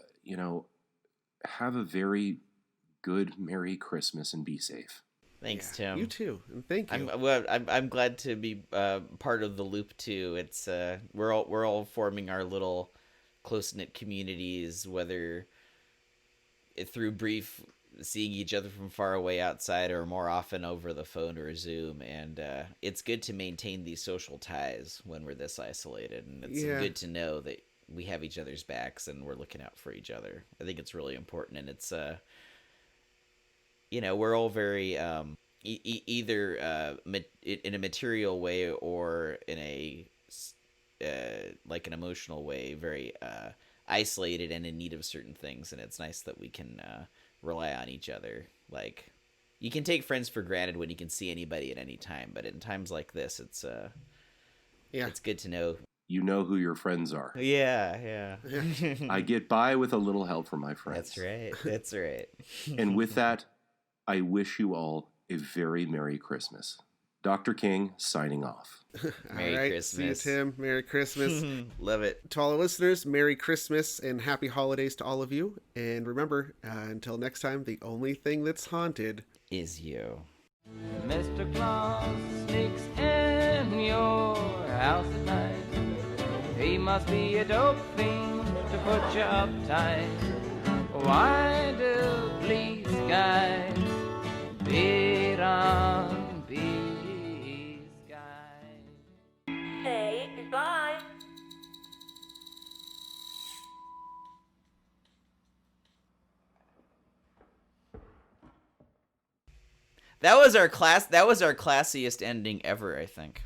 have a very good Merry Christmas and be safe. Thanks, Tim. You too, and thank you. I'm glad to be part of the loop too. It's we're all forming our little close-knit communities, whether through brief seeing each other from far away outside or more often over the phone or Zoom. And it's good to maintain these social ties when we're this isolated. And it's good to know that we have each other's backs and we're looking out for each other. I think it's really important. And it's, we're all very, either in a material way or in a, like an emotional way, very isolated and in need of certain things. And it's nice that we can rely on each other. Like, you can take friends for granted when you can see anybody at any time, but in times like this, it's good to know. You know who your friends are. Yeah. I get by with a little help from my friends. That's right. And with that, I wish you all a very Merry Christmas. Dr. King signing off. Merry Christmas. See you, Tim. Merry Christmas. Love it. To all our listeners, Merry Christmas and Happy Holidays to all of you. And remember, until next time, the only thing that's haunted is you. Mr. Claus sneaks in your house at night. He must be a dope fiend to put you uptight. Why do police guys beat on these guys? Say goodbye. That was our classiest ending ever, I think.